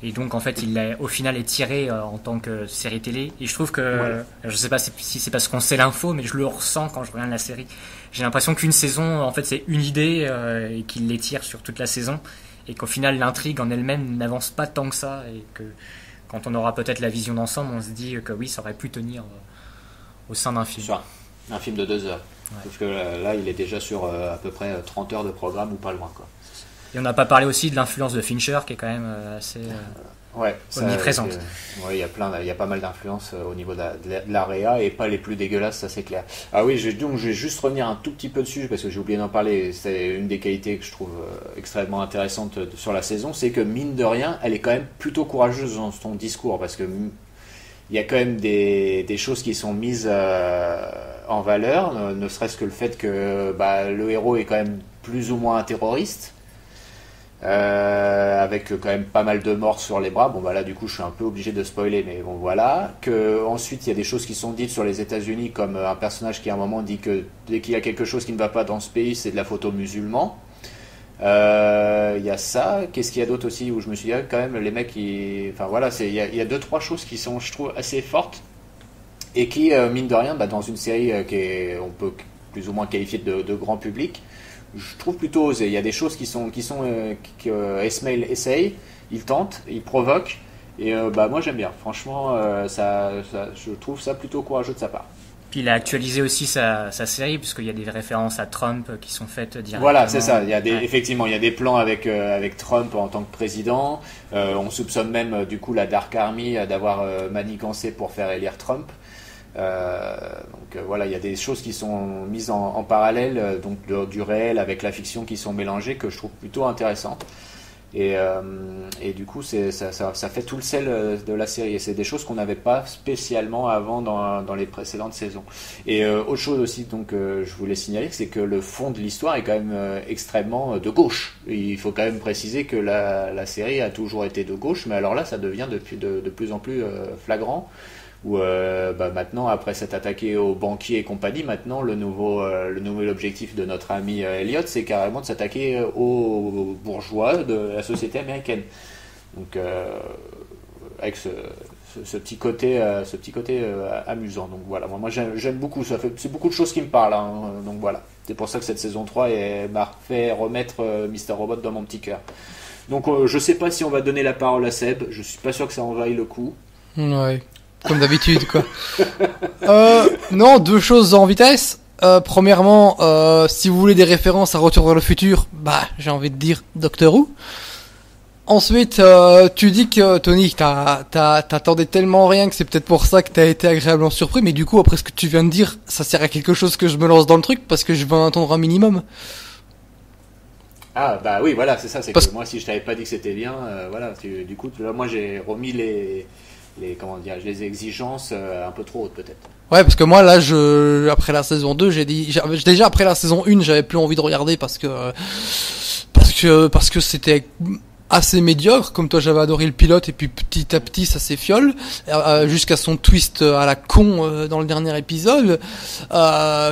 Et donc, en fait, il l'a au final étiré en tant que série télé. Et je trouve que, je sais pas si c'est parce qu'on sait l'info, mais je le ressens quand je regarde la série. J'ai l'impression qu'une saison, en fait, c'est une idée et qu'il l'étire sur toute la saison. Et qu'au final, l'intrigue en elle-même n'avance pas tant que ça. Et que quand on aura peut-être la vision d'ensemble, on se dit que oui, ça aurait pu tenir au sein d'un film. Un film de 2 heures. Parce que là, il est déjà sur à peu près 30 heures de programme ou pas loin, quoi. Et on n'a pas parlé aussi de l'influence de Fincher qui est quand même assez omniprésente. Il y a pas mal d'influences au niveau de la réa et pas les plus dégueulasses, ça c'est clair. Ah oui, je vais juste revenir un tout petit peu dessus parce que j'ai oublié d'en parler. C'est une des qualités que je trouve extrêmement intéressante sur la saison, c'est que mine de rien, elle est quand même plutôt courageuse dans son discours parce que il y a quand même des choses qui sont mises en valeur, ne serait-ce que le fait que le héros est quand même plus ou moins un terroriste. Avec quand même pas mal de morts sur les bras. Là du coup je suis un peu obligé de spoiler, mais bon voilà. Que ensuite il y a des choses qui sont dites sur les États-Unis, comme un personnage qui à un moment dit que dès qu'il y a quelque chose qui ne va pas dans ce pays, c'est de la photo musulman. Il y a ça. Qu'est-ce qu'il y a d'autre aussi où je me suis dit quand même les mecs il y a 2-3 choses qui sont, je trouve, assez fortes et qui mine de rien dans une série on peut plus ou moins qualifier de grand public, je trouve plutôt osé. Il y a des choses que Esmail essaye, il tente, il provoque, et moi j'aime bien. Franchement, je trouve ça plutôt courageux de sa part. Puis il a actualisé aussi sa série, puisqu'il y a des références à Trump qui sont faites directement. Voilà, c'est ça. Effectivement, il y a des plans avec Trump en tant que président. On soupçonne même du coup la Dark Army d'avoir manigancé pour faire élire Trump. Il y a des choses qui sont mises en parallèle, donc du réel avec la fiction qui sont mélangées, que je trouve plutôt intéressantes. Et du coup, ça fait tout le sel de la série. Et c'est des choses qu'on n'avait pas spécialement avant dans les précédentes saisons. Et autre chose aussi, je voulais signaler, c'est que le fond de l'histoire est quand même extrêmement de gauche. Et il faut quand même préciser que la série a toujours été de gauche, mais alors là, ça devient de plus en plus flagrant. Où maintenant, après s'être attaqué aux banquiers et compagnie, maintenant le nouvel objectif de notre ami Elliot, c'est carrément de s'attaquer aux bourgeois de la société américaine. Donc avec ce petit côté amusant. Donc voilà, moi j'aime beaucoup, c'est beaucoup de choses qui me parlent, hein. Donc voilà, c'est pour ça que cette saison 3 m'a fait remettre Mr. Robot dans mon petit cœur. Donc je sais pas si on va donner la parole à Seb, je suis pas sûr que ça en vaille le coup. Ouais. Comme d'habitude, quoi. Non, 2 choses en vitesse. Premièrement, si vous voulez des références à Retour vers le futur, bah, j'ai envie de dire Doctor Who. Ensuite, tu dis que, Tony, t'attendais tellement rien que c'est peut-être pour ça que t'as été agréablement surpris, mais du coup, après ce que tu viens de dire, ça sert à quelque chose que je me lance dans le truc, parce que je veux en attendre un minimum. Ah bah oui, voilà, c'est ça, c'est Parce que moi si je t'avais pas dit que c'était bien, voilà, du coup, là, moi j'ai remis les comment dire, les exigences un peu trop hautes peut-être. Ouais, parce que moi, là, après la saison 2, déjà après la saison 1, j'avais plus envie de regarder parce que c'était assez médiocre. Comme toi, j'avais adoré le pilote et puis petit à petit, ça s'effiole jusqu'à son twist à la con dans le dernier épisode,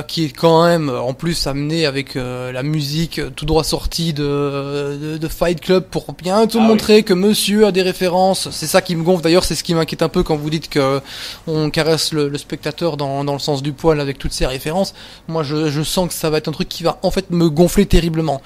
qui est quand même en plus amené avec la musique tout droit sortie de Fight Club pour bien te montrer que monsieur a des références. C'est ça qui me gonfle. D'ailleurs, c'est ce qui m'inquiète un peu quand vous dites que on caresse le spectateur dans le sens du poil avec toutes ces références. Moi, je sens que ça va être un truc qui va en fait me gonfler terriblement.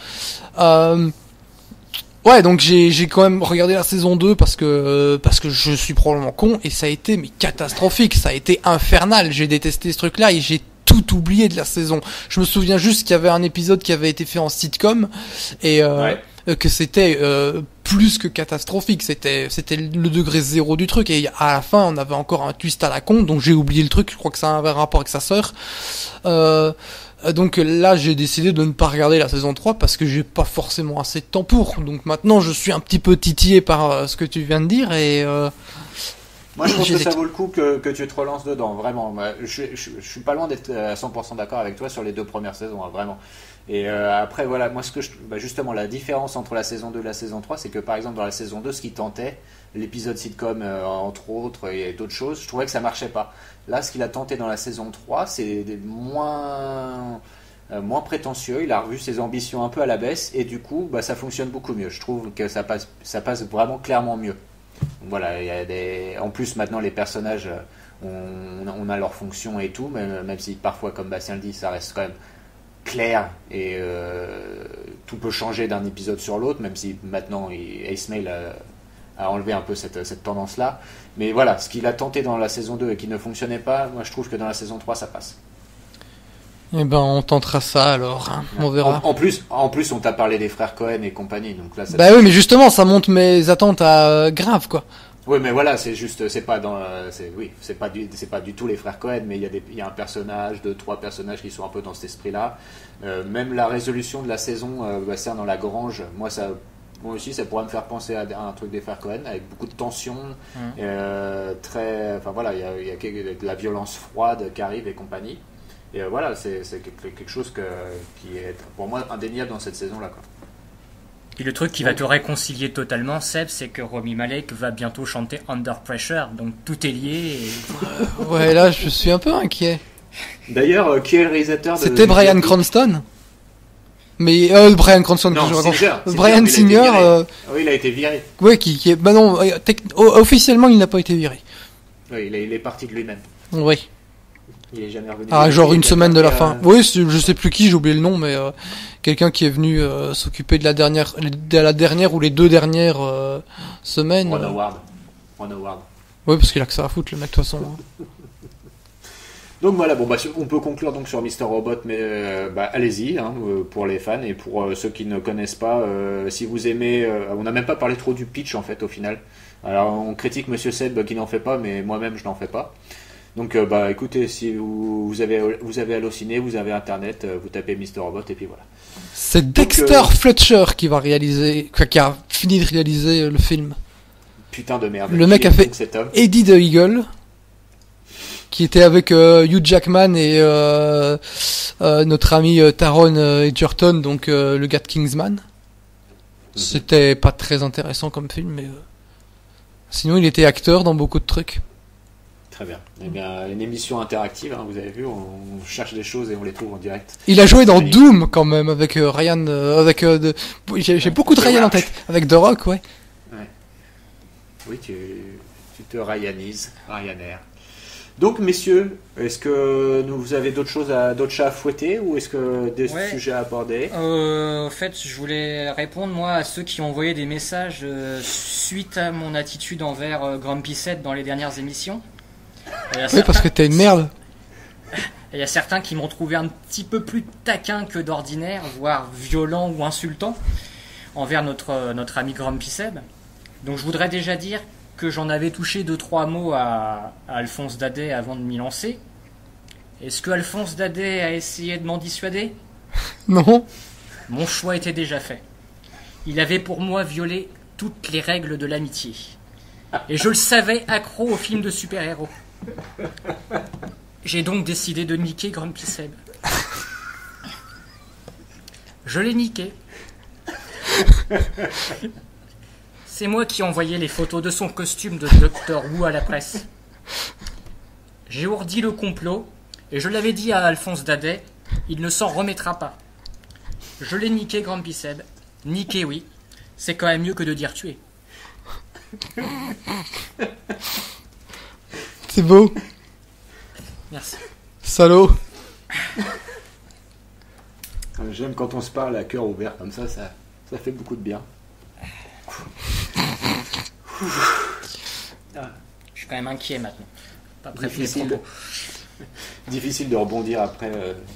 Ouais, donc j'ai quand même regardé la saison 2 parce que je suis probablement con et ça a été mais catastrophique, ça a été infernal. J'ai détesté ce truc-là et j'ai tout oublié de la saison. Je me souviens juste qu'il y avait un épisode qui avait été fait en sitcom et que c'était plus que catastrophique. C'était le degré zéro du truc et à la fin on avait encore un twist à la con, donc j'ai oublié le truc. Je crois que ça avait un rapport avec sa sœur. Donc là, j'ai décidé de ne pas regarder la saison 3 parce que j'ai pas forcément assez de temps pour. Donc maintenant, je suis un petit peu titillé par ce que tu viens de dire et moi, je pense que ça vaut le coup que tu te relances dedans, vraiment. Moi, je suis pas loin d'être à 100% d'accord avec toi sur les 2 premières saisons, hein, vraiment. Et après, voilà, moi, justement, la différence entre la saison 2 et la saison 3, c'est que par exemple, dans la saison 2, ce qui tentait, l'épisode sitcom, entre autres, et d'autres choses, je trouvais que ça marchait pas. Là, ce qu'il a tenté dans la saison 3, c'est moins prétentieux. Il a revu ses ambitions un peu à la baisse, et du coup, bah, ça fonctionne beaucoup mieux. Je trouve que ça passe vraiment clairement mieux. Donc, voilà, en plus, maintenant, les personnages, on a leur fonction et tout, même si parfois, comme Bastien le dit, ça reste quand même clair et tout peut changer d'un épisode sur l'autre, même si maintenant Ace Mail a enlevé un peu cette tendance-là. Mais voilà, ce qu'il a tenté dans la saison 2 et qui ne fonctionnait pas, moi je trouve que dans la saison 3 ça passe. Eh ben on tentera ça alors, hein. On verra. En plus on t'a parlé des frères Cohen et compagnie, donc là. Bah oui, mais justement ça monte mes attentes à grave quoi. Oui, mais voilà, c'est juste, c'est pas du tout les frères Cohen, mais il y a un personnage, 2-3 personnages qui sont un peu dans cet esprit-là. Même la résolution de la saison, Bastien dans la grange, moi aussi, ça pourrait me faire penser à un truc des frères Cohen, avec beaucoup de tension, enfin voilà, il y a de la violence froide qui arrive et compagnie. Et voilà, c'est quelque chose qui est pour moi indéniable dans cette saison-là, quoi. Et le truc qui va te réconcilier totalement, Seb, c'est que Rami Malek va bientôt chanter Under Pressure, donc tout est lié. Ouais, là, je suis un peu inquiet. D'ailleurs, qui est le réalisateur de... C'était Bryan Cranston. Mais Bryan Cranston, non, Bryan Singer. Oui, il a été viré. Ouais, qui est. Bah non, officiellement, il n'a pas été viré. Oui, il est parti de lui-même. Oui. Il est jamais revenu. Ah, genre une semaine de la fin. Oui, je sais plus qui, j'ai oublié le nom, mais quelqu'un qui est venu s'occuper de la dernière ou les 2 dernières semaines. Ron Howard. Oui, parce qu'il a que ça à foutre, le mec, de toute façon. Donc voilà, bon, bah, on peut conclure donc sur Mr. Robot, mais allez-y, hein, pour les fans et pour ceux qui ne connaissent pas, si vous aimez, on n'a même pas parlé trop du pitch en fait au final. Alors on critique Monsieur Seb qui n'en fait pas, mais moi-même je n'en fais pas. Donc écoutez, si vous avez Allociné, vous avez Internet, vous tapez Mr. Robot et puis voilà. C'est Dexter Fletcher qui a fini de réaliser le film. Putain de merde. Le mec a fait Eddie the Eagle, qui était avec Hugh Jackman et notre ami Taron Egerton, donc le gars de Kingsman. C'était pas très intéressant comme film, mais sinon il était acteur dans beaucoup de trucs. Très bien. Eh bien, une émission interactive, hein, vous avez vu, on cherche des choses et on les trouve en direct. Il a joué dans Doom quand même avec Ryan, j'ai beaucoup de Ryan en tête, avec The Rock, ouais. Oui, tu te Ryanises, Ryanair. Donc, messieurs, est-ce que vous avez d'autres chats à fouetter ou est-ce que des sujets à aborder ? En fait, je voulais répondre, moi, à ceux qui ont envoyé des messages suite à mon attitude envers Grumpy 7 dans les dernières émissions. Oui, parce que t'es une merde. il y a certains qui m'ont trouvé un petit peu plus taquin que d'ordinaire, voire violent ou insultant envers notre ami Grumpy Seb. Donc je voudrais déjà dire que j'en avais touché 2-3 mots à Alphonse Dadais avant de m'y lancer. Est-ce que Alphonse Dadais a essayé de m'en dissuader ? Non. Mon choix était déjà fait. Il avait pour moi violé toutes les règles de l'amitié. Et je le savais accro aux films de super-héros. J'ai donc décidé de niquer Grumpy Seb. Je l'ai niqué. C'est moi qui ai envoyé les photos de son costume de Doctor Who à la presse. J'ai ourdi le complot et je l'avais dit à Alphonse Dadais, il ne s'en remettra pas. Je l'ai niqué, Grumpy Seb. Niqué, oui. C'est quand même mieux que de dire tuer. C'est beau. Merci. Salaud. J'aime quand on se parle à cœur ouvert comme ça fait beaucoup de bien. Je suis quand même inquiet maintenant. Pas prêt pour les Difficile, propos. difficile de rebondir après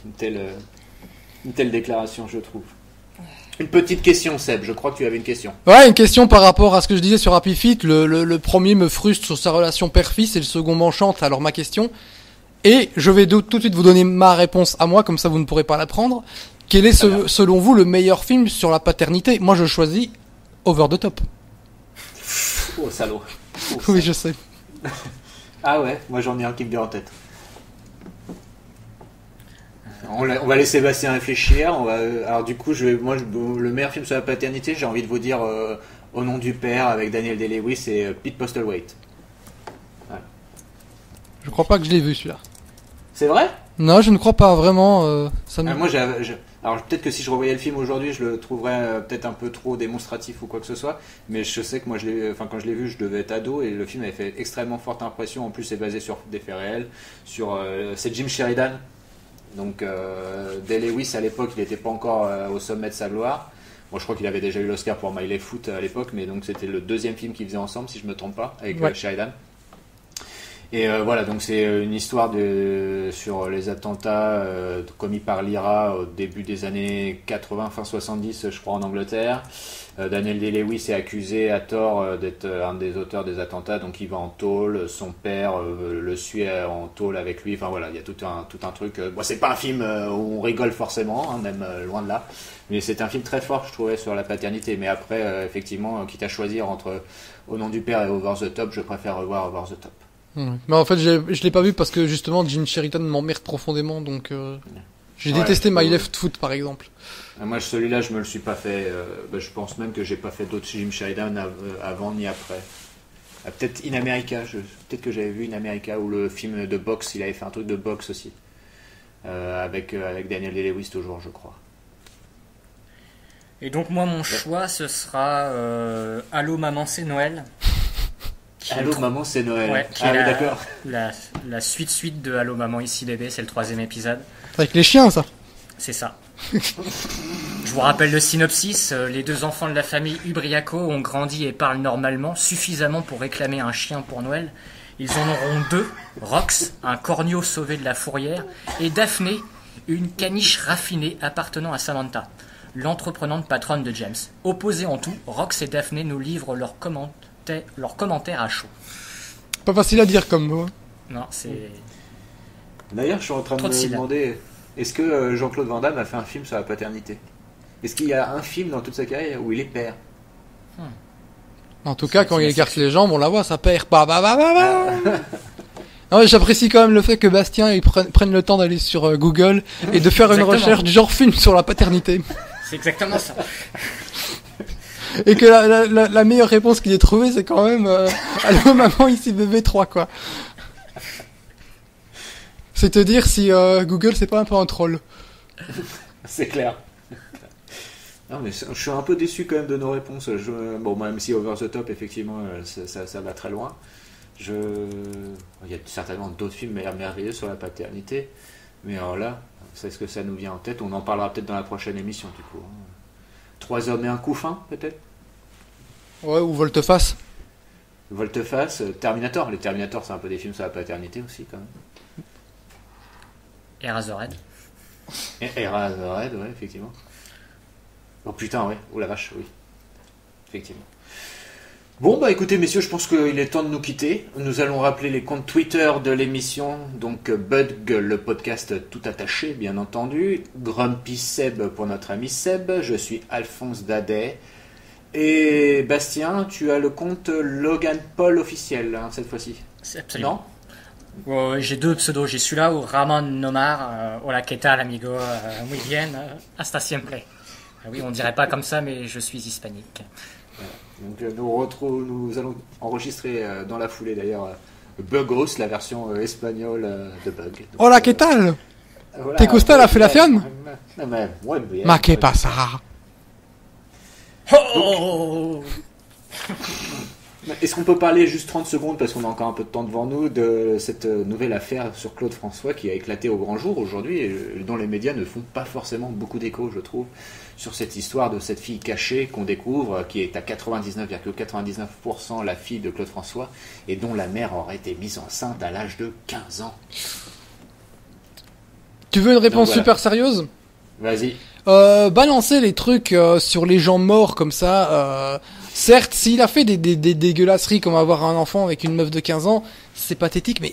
une telle déclaration, je trouve. Une petite question, Seb. Je crois que tu avais une question. Ouais, une question par rapport à ce que je disais sur Happy Feet. Le premier me frustre sur sa relation père-fils et le second m'enchante. Alors ma question, et je vais tout de suite vous donner ma réponse à moi, comme ça vous ne pourrez pas la prendre. Quel est selon vous le meilleur film sur la paternité ? Moi je choisis Over the Top. Oh, salaud. Oh, Oui, je sais. Ah ouais, moi j'en ai un qui me vient en tête. On va laisser Sébastien réfléchir. Alors du coup, le meilleur film sur la paternité, j'ai envie de vous dire Au nom du père avec Daniel Day-Lewis et Pete Postlethwaite. Ouais. Je crois pas que je l'ai vu celui-là. C'est vrai ? Non, je ne crois pas vraiment. Ça me... Moi, alors peut-être que si je revoyais le film aujourd'hui, je le trouverais peut-être un peu trop démonstratif ou quoi que ce soit. Mais je sais que moi, quand je l'ai vu, je devais être ado et le film avait fait extrêmement forte impression. En plus, c'est basé sur des faits réels. C'est Jim Sheridan. Donc, Day-Lewis à l'époque, il n'était pas encore au sommet de sa gloire. Bon, je crois qu'il avait déjà eu l'Oscar pour My Left Foot à l'époque, mais donc c'était le deuxième film qu'ils faisaient ensemble, si je me trompe pas, avec Sheridan. Et voilà, donc c'est une histoire sur les attentats commis par l'IRA au début des années 80, fin 70, je crois, en Angleterre. Daniel Day-Lewis est accusé à tort d'être un des auteurs des attentats, donc il va en tôle. Son père le suit en tôle avec lui. Enfin voilà, il y a tout un truc. Bon, c'est pas un film où on rigole forcément, hein, même loin de là. Mais c'est un film très fort, je trouvais, sur la paternité. Mais après, effectivement, quitte à choisir entre Au nom du père et Over the Top, je préfère revoir Over the Top. Mais en fait, je l'ai pas vu parce que justement Jim Sheridan m'emmerde profondément, donc j'ai détesté My Left Foot par exemple. Moi, celui-là, je me le suis pas fait. Je pense même que j'ai pas fait d'autres Jim Sheridan avant ni après. Peut-être In America. Peut-être que j'avais vu In America ou le film de boxe. Il avait fait un truc de boxe aussi avec Daniel Day-Lewis toujours, je crois. Et donc moi, mon choix, ce sera Allô maman, c'est Noël. Allô maman, c'est Noël. Ouais, Ah oui, d'accord. La suite de Allô maman, ici bébé, c'est le 3e épisode. Avec les chiens, ça. C'est ça. Je vous rappelle le synopsis. Les 2 enfants de la famille Ubriaco ont grandi et parlent normalement, suffisamment pour réclamer un chien pour Noël. Ils en auront 2, Rox, un corneau sauvé de la fourrière, et Daphné, une caniche raffinée appartenant à Samantha, l'entreprenante patronne de James. Opposés en tout, Rox et Daphné nous livrent leurs commentaires à chaud. Pas facile à dire comme mot. Non, c'est... D'ailleurs, je suis en train de me demander, est-ce que Jean-Claude Van Damme a fait un film sur la paternité ? Est-ce qu'il y a un film dans toute sa carrière où il est père ? En tout cas, quand il écarte les jambes, on la voit, ça perd. Non, j'apprécie quand même le fait que Bastien il prenne le temps d'aller sur Google et de faire une recherche du genre film sur la paternité. C'est exactement ça. Et que la meilleure réponse qu'il ait trouvée, c'est quand même Allô maman, ici bébé 3, quoi. C'est te dire si Google c'est pas un peu un troll. C'est clair. Non mais je suis un peu déçu quand même de nos réponses. Bon, même si Over the Top, effectivement, ça va très loin. Il y a certainement d'autres films merveilleux sur la paternité. Mais alors là, c'est ce que ça nous vient en tête. On en parlera peut-être dans la prochaine émission, du coup. 3 hommes et un couffin, peut-être ? Ouais, ou Volte-Face. Volte-Face, Terminator. Les Terminator, c'est un peu des films sur la paternité aussi, quand même. Eraserhead. Et Eraserhead, ouais, effectivement. Oh putain, ouais. Oh la vache, oui. Effectivement. Bon, bah écoutez, messieurs, je pense qu'il est temps de nous quitter. Nous allons rappeler les comptes Twitter de l'émission. Donc, Bug, le podcast tout attaché, bien entendu. Grumpy Seb pour notre ami Seb. Je suis Alphonse Dadet. Et Bastien, tu as le compte Logan Paul officiel, hein, cette fois-ci. C'est absolument. Non, j'ai 2 pseudos. J'ai celui-là ou Ramon Nomar. Hola, ¿qué tal, amigo? Muy bien. Hasta siempre. Oui, on dirait pas comme ça, mais je suis hispanique. Donc nous allons enregistrer dans la foulée d'ailleurs Bugos, la version espagnole de Bug. Donc, Hola, ¿qué tal? Voilà, ¿Te gusta la felación? Muy bien. Ma que pasa? Oh Est-ce qu'on peut parler juste 30 secondes, parce qu'on a encore un peu de temps devant nous, de cette nouvelle affaire sur Claude François qui a éclaté au grand jour aujourd'hui et dont les médias ne font pas forcément beaucoup d'écho, je trouve, sur cette histoire de cette fille cachée qu'on découvre, qui est à 99,99% la fille de Claude François et dont la mère aurait été mise enceinte à l'âge de 15 ans. Tu veux une réponse voilà. super sérieuse? Vas-y. Balancer les trucs sur les gens morts comme ça, certes, s'il a fait des dégueulasseries comme avoir un enfant avec une meuf de 15 ans, c'est pathétique, mais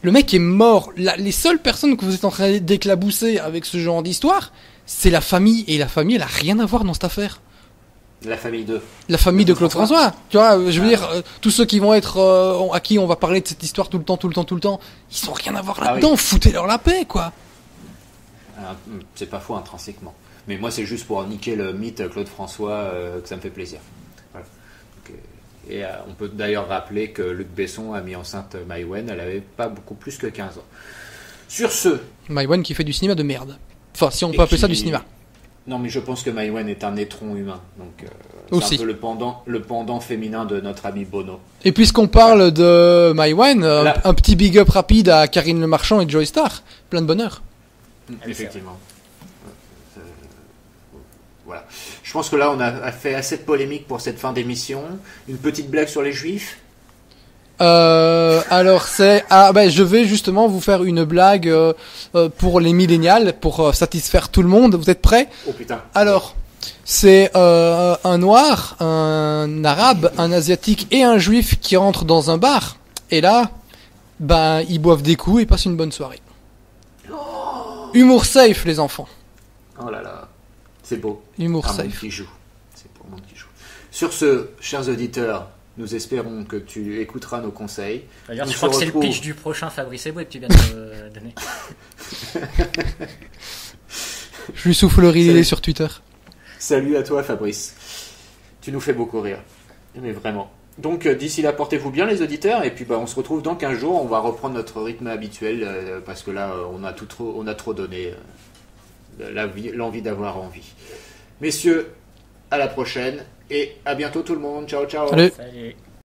le mec est mort. Les seules personnes que vous êtes en train d'éclabousser avec ce genre d'histoire, c'est la famille, et la famille, elle a rien à voir dans cette affaire. La famille de... La famille de Claude François. Tu vois, je veux dire, tous ceux qui vont être, à qui on va parler de cette histoire tout le temps, ils ont rien à voir là-dedans, oui. Foutez-leur la paix, quoi. C'est pas faux intrinsèquement. Mais moi, c'est juste pour niquer le mythe Claude François que ça me fait plaisir. Voilà. Donc, et on peut d'ailleurs rappeler que Luc Besson a mis enceinte Maïwenn, elle avait pas beaucoup plus que 15 ans. Sur ce... Maïwenn qui fait du cinéma de merde. Enfin, si on peut appeler ça du cinéma. Non, mais je pense que Maïwenn est un étron humain. Donc, aussi. C'est un peu le pendant féminin de notre ami Bono. Et puisqu'on parle de Maïwenn, un petit big up rapide à Karine Le Marchand et Joey Star. Plein de bonheur. Effectivement. Voilà. Je pense que là, on a fait assez de polémique pour cette fin d'émission. Une petite blague sur les juifs. Alors je vais justement vous faire une blague pour les millénials, pour satisfaire tout le monde. Vous êtes prêts? Oh putain. Alors, c'est un noir, un arabe, un asiatique et un juif qui rentrent dans un bar. Et là, ils boivent des coups et passent une bonne soirée. Humour safe, les enfants. Oh là là, c'est beau. Humour un monde safe. qui joue. C'est pour le monde qui joue. Sur ce, chers auditeurs, nous espérons que tu écouteras nos conseils. D'ailleurs, On je crois se que c'est le retrouve- pitch du prochain Fabrice Eboué que tu viens de donner. Je lui souffle le Salut. relais sur Twitter. Salut à toi, Fabrice. Tu nous fais beaucoup rire. Mais vraiment. Donc, d'ici là, portez-vous bien, les auditeurs. Et puis, on se retrouve dans 15 jours. On va reprendre notre rythme habituel. Parce que là, on a trop donné. L'envie d'avoir envie. Messieurs, à la prochaine. Et à bientôt, tout le monde. Ciao, ciao. Salut. Salut.